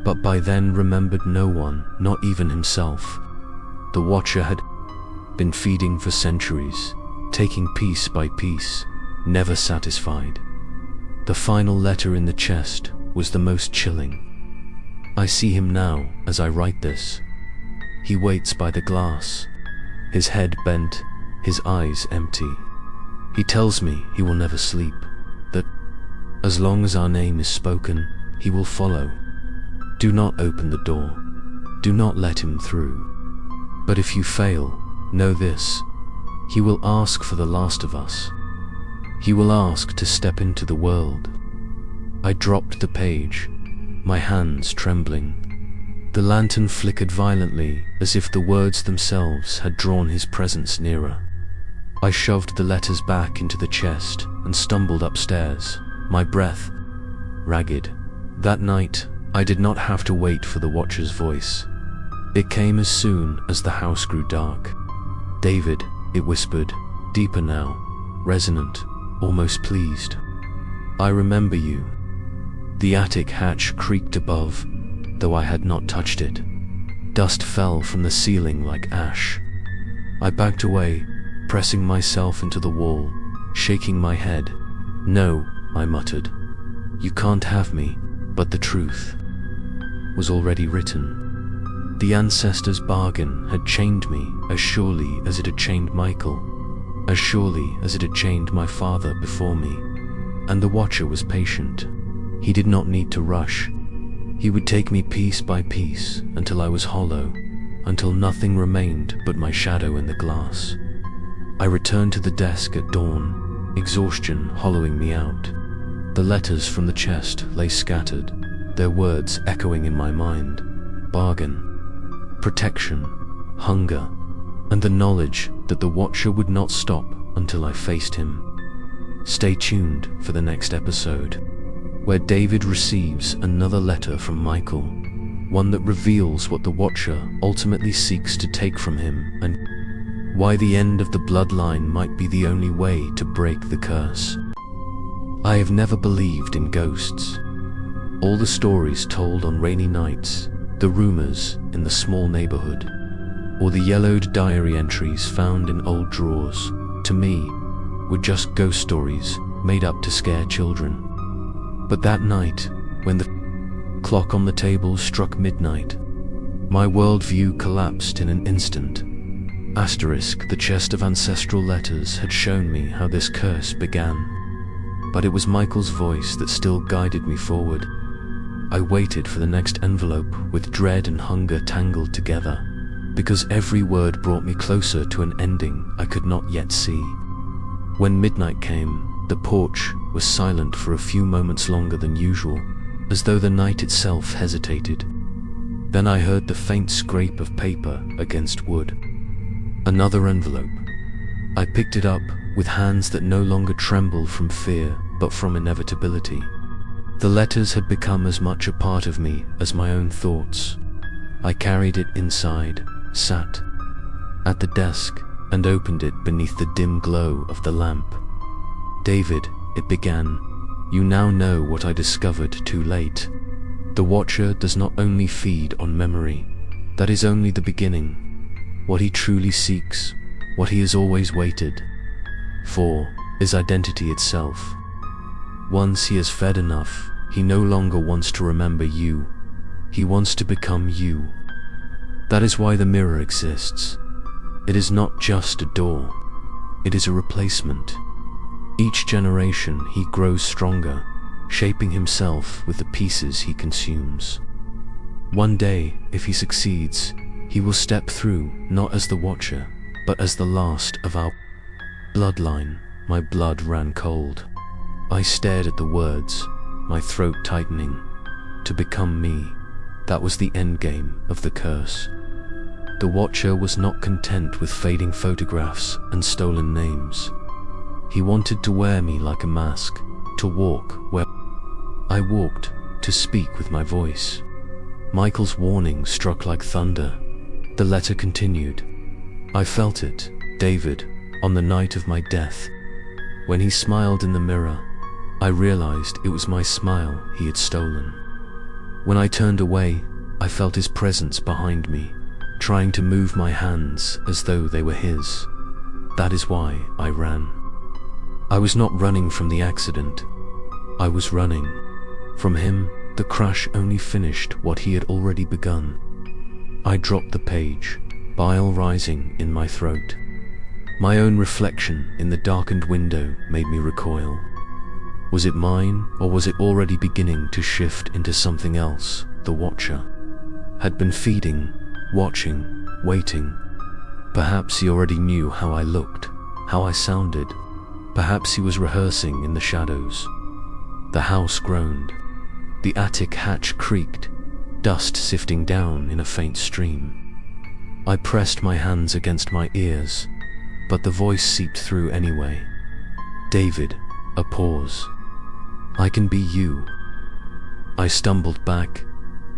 but by then remembered no one, not even himself. The Watcher had been feeding for centuries, taking piece by piece, never satisfied. The final letter in the chest was the most chilling. I see him now as I write this. He waits by the glass, his head bent, his eyes empty. He tells me he will never sleep, that as long as our name is spoken, he will follow. Do not open the door. Do not let him through. But if you fail, know this: he will ask for the last of us. He will ask to step into the world. I dropped the page, my hands trembling. The lantern flickered violently, as if the words themselves had drawn his presence nearer. I shoved the letters back into the chest and stumbled upstairs, my breath ragged. That night, I did not have to wait for the watcher's voice. It came as soon as the house grew dark. "David," it whispered, deeper now, resonant, almost pleased. "I remember you." The attic hatch creaked above, though I had not touched it. Dust fell from the ceiling like ash. I backed away, pressing myself into the wall, shaking my head. "No," I muttered. "You can't have me." But the truth was already written. The ancestors' bargain had chained me as surely as it had chained Michael, as surely as it had chained my father before me. And the Watcher was patient. He did not need to rush. He would take me piece by piece until I was hollow, until nothing remained but my shadow in the glass. I returned to the desk at dawn, exhaustion hollowing me out. The letters from the chest lay scattered, their words echoing in my mind. Bargain, protection, hunger, and the knowledge that the Watcher would not stop until I faced him. Stay tuned for the next episode, where David receives another letter from Michael, one that reveals what the Watcher ultimately seeks to take from him and why the end of the bloodline might be the only way to break the curse. I have never believed in ghosts. All the stories told on rainy nights, the rumors in the small neighborhood, or the yellowed diary entries found in old drawers, to me, were just ghost stories made up to scare children. But that night, when the clock on the table struck midnight, my worldview collapsed in an instant. Asterisk, the chest of ancestral letters had shown me how this curse began. But it was Michael's voice that still guided me forward. I waited for the next envelope with dread and hunger tangled together, because every word brought me closer to an ending I could not yet see. When midnight came, the porch was silent for a few moments longer than usual, as though the night itself hesitated. Then I heard the faint scrape of paper against wood. Another envelope. I picked it up with hands that no longer trembled from fear, but from inevitability. The letters had become as much a part of me as my own thoughts. I carried it inside, sat at the desk, and opened it beneath the dim glow of the lamp. "David," it began, "you now know what I discovered too late. The Watcher does not only feed on memory. That is only the beginning. What he truly seeks, what he has always waited for, is identity itself. Once he has fed enough, he no longer wants to remember you. He wants to become you. That is why the mirror exists. It is not just a door. It is a replacement. Each generation he grows stronger, shaping himself with the pieces he consumes. One day, if he succeeds, he will step through not as the Watcher, but as the last of our bloodline. My blood ran cold. I stared at the words, my throat tightening. To become me, that was the endgame of the curse. The Watcher was not content with fading photographs and stolen names. He wanted to wear me like a mask, to walk where I walked, to speak with my voice. Michael's warning struck like thunder. The letter continued. "I felt it, David, on the night of my death. When he smiled in the mirror, I realized it was my smile he had stolen. When I turned away, I felt his presence behind me, trying to move my hands as though they were his. That is why I ran. I was not running from the accident. I was running from him. The crash only finished what he had already begun. I dropped the page, bile rising in my throat. My own reflection in the darkened window made me recoil. Was it mine, or was it already beginning to shift into something else? The Watcher had been feeding, watching, waiting. Perhaps he already knew how I looked, how I sounded. Perhaps he was rehearsing in the shadows. The house groaned. The attic hatch creaked, dust sifting down in a faint stream. I pressed my hands against my ears, but the voice seeped through anyway. David, a pause. I can be you. I stumbled back,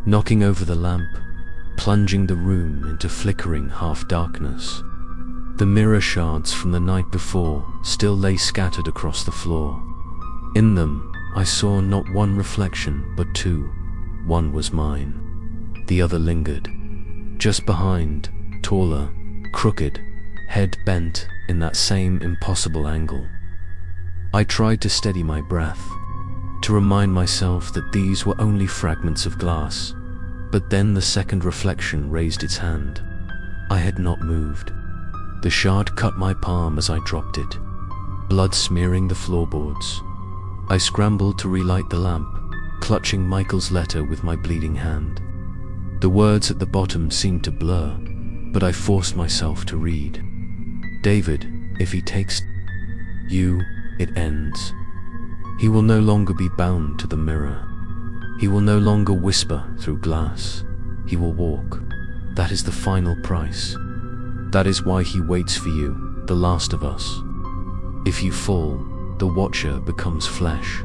knocking over the lamp, plunging the room into flickering half-darkness. The mirror shards from the night before still lay scattered across the floor. In them, I saw not one reflection, but two. One was mine. The other lingered, just behind, taller, crooked, head bent in that same impossible angle. I tried to steady my breath, to remind myself that these were only fragments of glass, but then the second reflection raised its hand. I had not moved. The shard cut my palm as I dropped it, blood smearing the floorboards. I scrambled to relight the lamp, clutching Michael's letter with my bleeding hand. The words at the bottom seemed to blur, but I forced myself to read. David, if he takes you, it ends. He will no longer be bound to the mirror. He will no longer whisper through glass. He will walk. That is the final price. That is why he waits for you, the last of us. If you fall, the Watcher becomes flesh.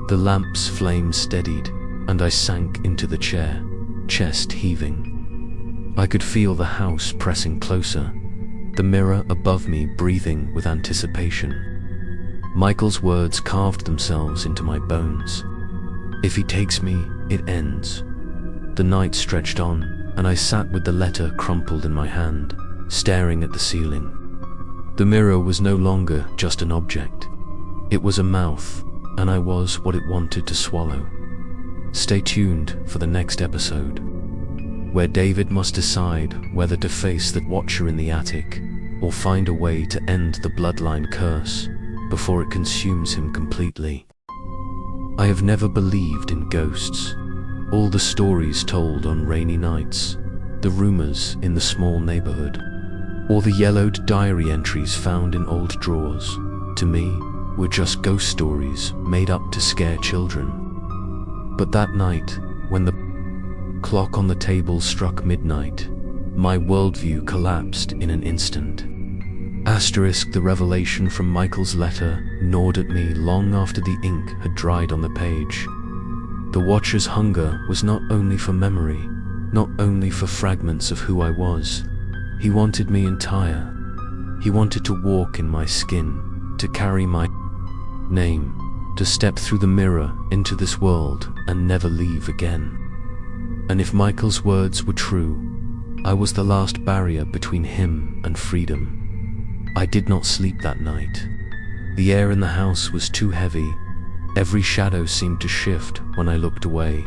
The lamp's flame steadied, and I sank into the chair, chest heaving. I could feel the house pressing closer, the mirror above me breathing with anticipation. Michael's words carved themselves into my bones. If he takes me, it ends. The night stretched on, and I sat with the letter crumpled in my hand, staring at the ceiling. The mirror was no longer just an object. It was a mouth, and I was what it wanted to swallow. Stay tuned for the next episode, where David must decide whether to face the Watcher in the attic, or find a way to end the bloodline curse before it consumes him completely. I have never believed in ghosts. All the stories told on rainy nights, the rumors in the small neighborhood, or the yellowed diary entries found in old drawers, to me, were just ghost stories made up to scare children. But that night, when the clock on the table struck midnight, my worldview collapsed in an instant. The revelation from Michael's letter gnawed at me long after the ink had dried on the page. The Watcher's hunger was not only for memory, not only for fragments of who I was. He wanted me entire. He wanted to walk in my skin, to carry my name, to step through the mirror into this world and never leave again. And if Michael's words were true, I was the last barrier between him and freedom. I did not sleep that night. The air in the house was too heavy. Every shadow seemed to shift when I looked away,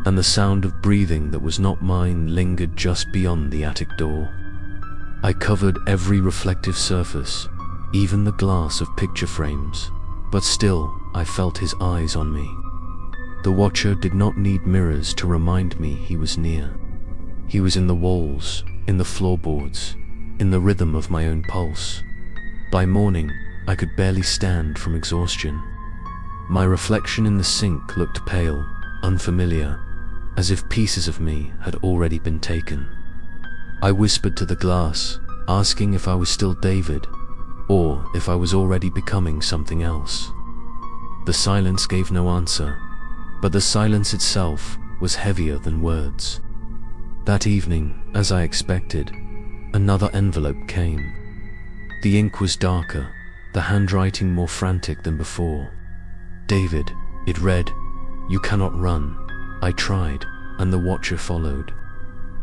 and the sound of breathing that was not mine lingered just beyond the attic door. I covered every reflective surface, even the glass of picture frames, but still I felt his eyes on me. The Watcher did not need mirrors to remind me he was near. He was in the walls, in the floorboards, in the rhythm of my own pulse. By morning, I could barely stand from exhaustion. My reflection in the sink looked pale, unfamiliar, as if pieces of me had already been taken. I whispered to the glass, asking if I was still David, or if I was already becoming something else. The silence gave no answer, but the silence itself was heavier than words. That evening, as I expected, another envelope came. The ink was darker, the handwriting more frantic than before. David, it read, "You cannot run. I tried, and the Watcher followed.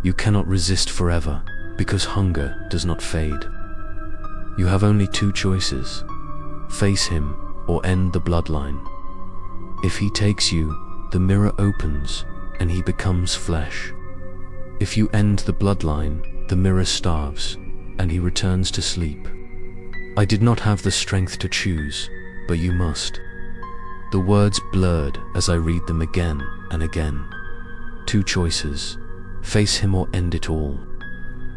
You cannot resist forever, because hunger does not fade." You have only two choices. Face him or end the bloodline. If he takes you, the mirror opens and he becomes flesh. If you end the bloodline, the mirror starves and he returns to sleep. I did not have the strength to choose, but you must. The words blurred as I read them again and again. Two choices. Face him or end it all.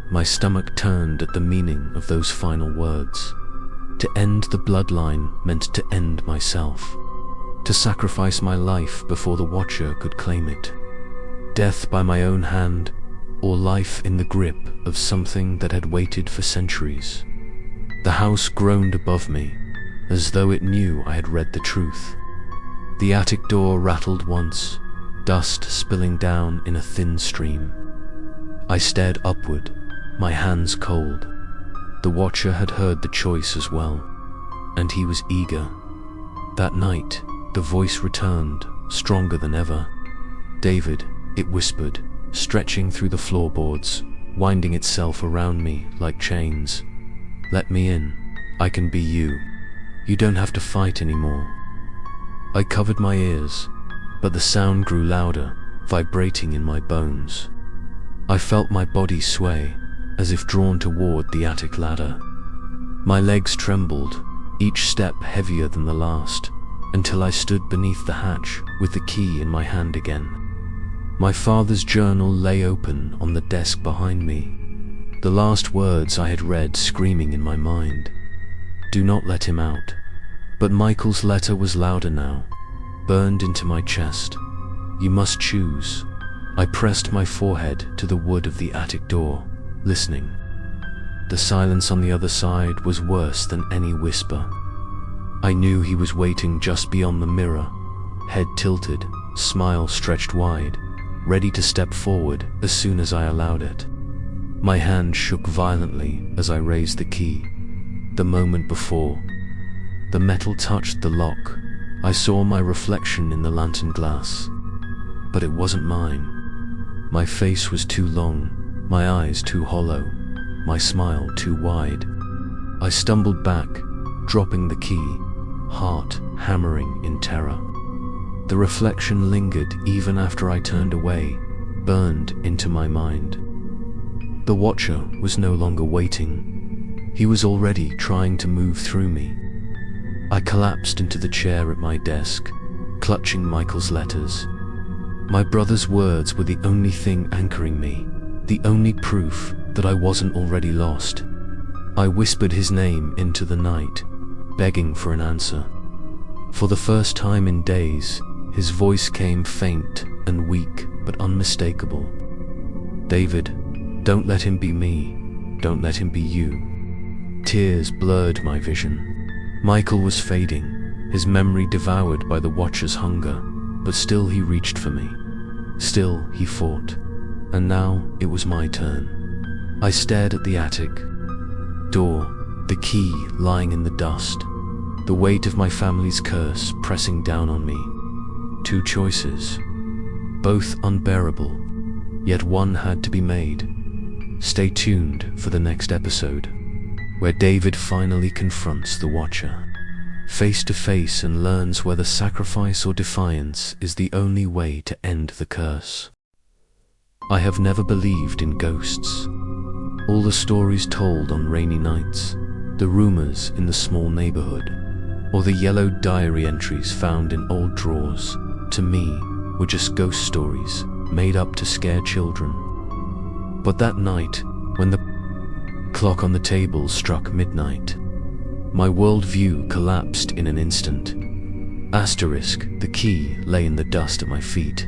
My stomach turned at the meaning of those final words. To end the bloodline meant to end myself. To sacrifice my life before the Watcher could claim it. Death by my own hand, or life in the grip of something that had waited for centuries. The house groaned above me, as though it knew I had read the truth. The attic door rattled once, dust spilling down in a thin stream. I stared upward, my hands cold. The Watcher had heard the choice as well, and he was eager. That night, the voice returned, stronger than ever. David, it whispered, stretching through the floorboards, winding itself around me like chains. Let me in. I can be you. You don't have to fight anymore. I covered my ears, but the sound grew louder, vibrating in my bones. I felt my body sway, as if drawn toward the attic ladder. My legs trembled, each step heavier than the last, until I stood beneath the hatch with the key in my hand again. My father's journal lay open on the desk behind me, the last words I had read screaming in my mind. Do not let him out. But Michael's letter was louder now, burned into my chest. You must choose. I pressed my forehead to the wood of the attic door, listening. The silence on the other side was worse than any whisper. I knew he was waiting just beyond the mirror, head tilted, smile stretched wide, ready to step forward as soon as I allowed it. My hand shook violently as I raised the key. The moment before, the metal touched the lock. I saw my reflection in the lantern glass, but it wasn't mine. My face was too long, my eyes too hollow, my smile too wide. I stumbled back, dropping the key, heart hammering in terror. The reflection lingered even after I turned away, burned into my mind. The Watcher was no longer waiting. He was already trying to move through me. I collapsed into the chair at my desk, clutching Michael's letters. My brother's words were the only thing anchoring me, the only proof that I wasn't already lost. I whispered his name into the night, begging for an answer. For the first time in days, his voice came faint and weak but unmistakable. David, don't let him be me. Don't let him be you. Tears blurred my vision. Michael was fading, his memory devoured by the Watcher's hunger, but still he reached for me. Still he fought, and now it was my turn. I stared at the attic door, the key lying in the dust, the weight of my family's curse pressing down on me. Two choices, both unbearable, yet one had to be made. Stay tuned for the next episode, where David finally confronts the Watcher, face to face, and learns whether sacrifice or defiance is the only way to end the curse. I have never believed in ghosts. All the stories told on rainy nights, the rumors in the small neighborhood, or the yellowed diary entries found in old drawers, to me, were just ghost stories made up to scare children. But that night, when the clock on the table struck midnight, my worldview collapsed in an instant. Asterisk, the key lay in the dust at my feet,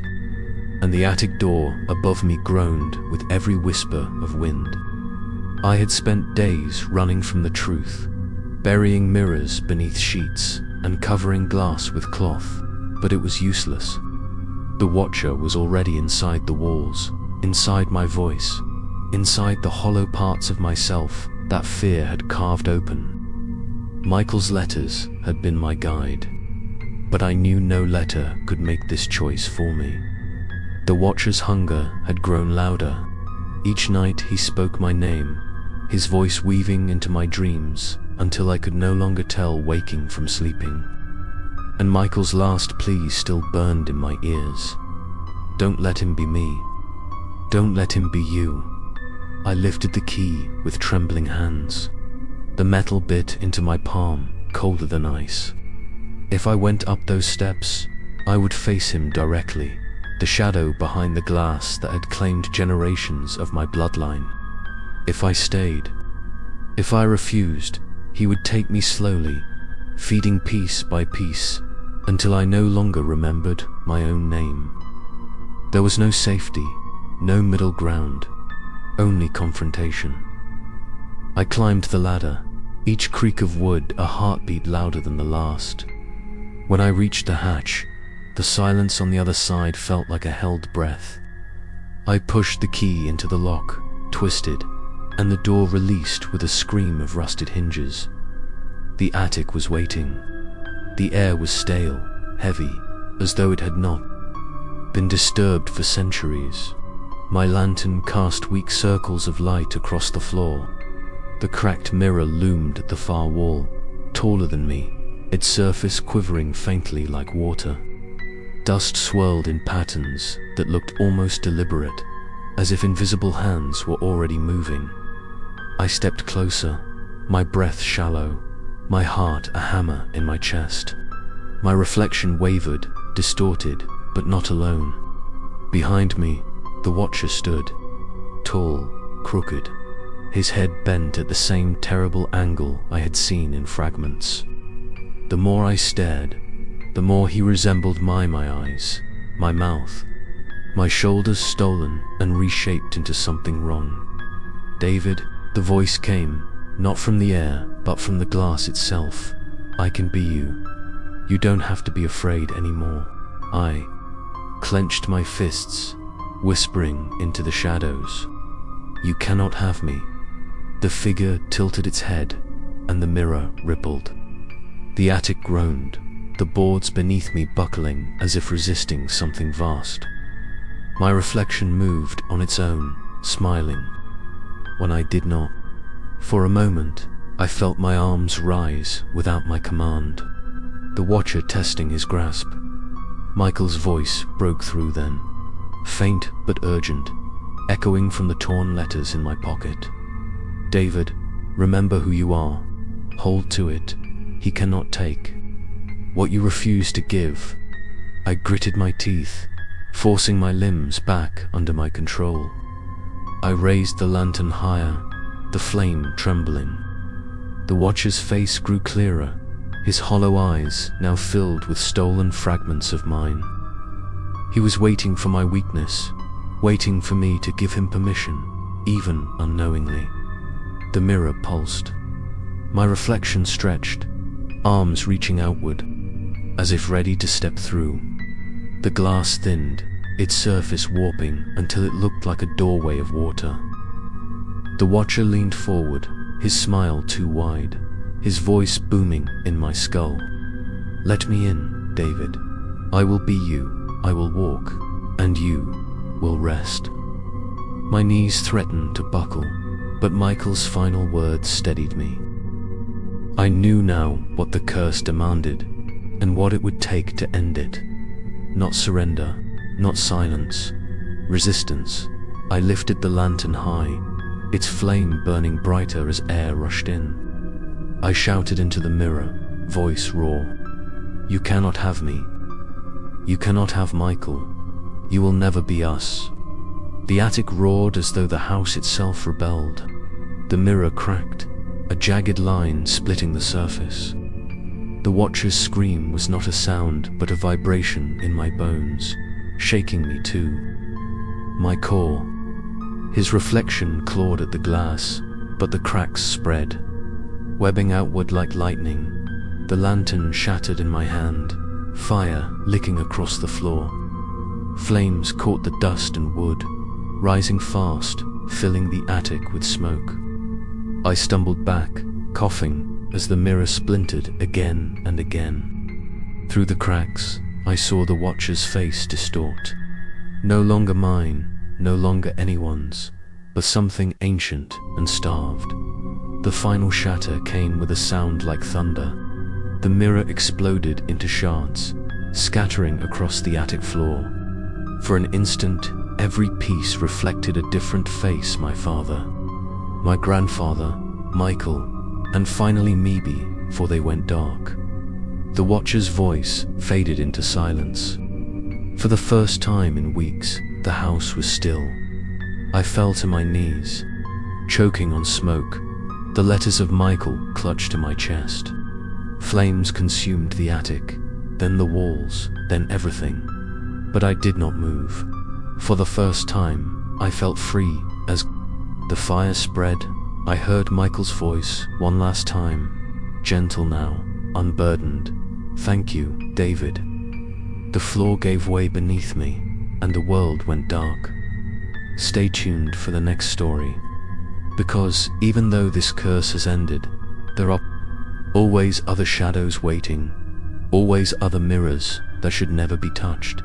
and the attic door above me groaned with every whisper of wind. I had spent days running from the truth, burying mirrors beneath sheets and covering glass with cloth, but it was useless. The Watcher was already inside the walls, inside my voice, inside the hollow parts of myself that fear had carved open. Michael's letters had been my guide, but I knew no letter could make this choice for me. The Watcher's hunger had grown louder. Each night he spoke my name, his voice weaving into my dreams, until I could no longer tell waking from sleeping. And Michael's last plea still burned in my ears. Don't let him be me. Don't let him be you. I lifted the key with trembling hands. The metal bit into my palm, colder than ice. If I went up those steps, I would face him directly, the shadow behind the glass that had claimed generations of my bloodline. If I stayed, if I refused, he would take me slowly, feeding piece by piece, until I no longer remembered my own name. There was no safety, no middle ground, only confrontation. I climbed the ladder, each creak of wood a heartbeat louder than the last. When I reached the hatch, the silence on the other side felt like a held breath. I pushed the key into the lock, twisted, and the door released with a scream of rusted hinges. The attic was waiting. The air was stale, heavy, as though it had not been disturbed for centuries. My lantern cast weak circles of light across the floor. The cracked mirror loomed at the far wall, taller than me, its surface quivering faintly like water. Dust swirled in patterns that looked almost deliberate, as if invisible hands were already moving. I stepped closer, my breath shallow, my heart a hammer in my chest. My reflection wavered, distorted, but not alone. Behind me, the Watcher stood, tall, crooked, his head bent at the same terrible angle I had seen in fragments. The more I stared, the more he resembled my eyes, my mouth, my shoulders stolen and reshaped into something wrong. David, the voice came, not from the air, but from the glass itself. I can be you. You don't have to be afraid anymore. I clenched my fists, whispering into the shadows. You cannot have me. The figure tilted its head, and the mirror rippled. The attic groaned, the boards beneath me buckling as if resisting something vast. My reflection moved on its own, smiling, when I did not. For a moment, I felt my arms rise without my command, the Watcher testing his grasp. Michael's voice broke through then, faint but urgent, echoing from the torn letters in my pocket. David, remember who you are. Hold to it. He cannot take what you refuse to give. I gritted my teeth, forcing my limbs back under my control. I raised the lantern higher, the flame trembling. The Watcher's face grew clearer, his hollow eyes now filled with stolen fragments of mine. He was waiting for my weakness, waiting for me to give him permission, even unknowingly. The mirror pulsed. My reflection stretched, arms reaching outward, as if ready to step through. The glass thinned, its surface warping until it looked like a doorway of water. The Watcher leaned forward, his smile too wide, his voice booming in my skull. Let me in, David. I will be you, I will walk, and you will rest. My knees threatened to buckle, but Michael's final words steadied me. I knew now what the curse demanded, and what it would take to end it. Not surrender, not silence, resistance. I lifted the lantern high, its flame burning brighter as air rushed in. I shouted into the mirror, voice raw. You cannot have me. You cannot have Michael. You will never be us. The attic roared as though the house itself rebelled. The mirror cracked, a jagged line splitting the surface. The Watcher's scream was not a sound, but a vibration in my bones, shaking me to my core. His reflection clawed at the glass, but the cracks spread, webbing outward like lightning. The lantern shattered in my hand, fire licking across the floor. Flames caught the dust and wood, rising fast, filling the attic with smoke. I stumbled back, coughing, as the mirror splintered again and again. Through the cracks, I saw the Watcher's face distort. No longer mine, no longer anyone's, but something ancient and starved. The final shatter came with a sound like thunder. The mirror exploded into shards, scattering across the attic floor. For an instant, every piece reflected a different face: my father, my grandfather, Michael, and finally me, before they went dark. The watcher's voice faded into silence. For the first time in weeks, the house was still. I fell to my knees, choking on smoke. The letters of Michael clutched to my chest. Flames consumed the attic, then the walls, then everything. But I did not move. For the first time, I felt free. As the fire spread, I heard Michael's voice one last time, gentle now, unburdened. "Thank you, David." The floor gave way beneath me, and the world went dark. Stay tuned for the next story, because even though this curse has ended, there are always other shadows waiting, always other mirrors that should never be touched.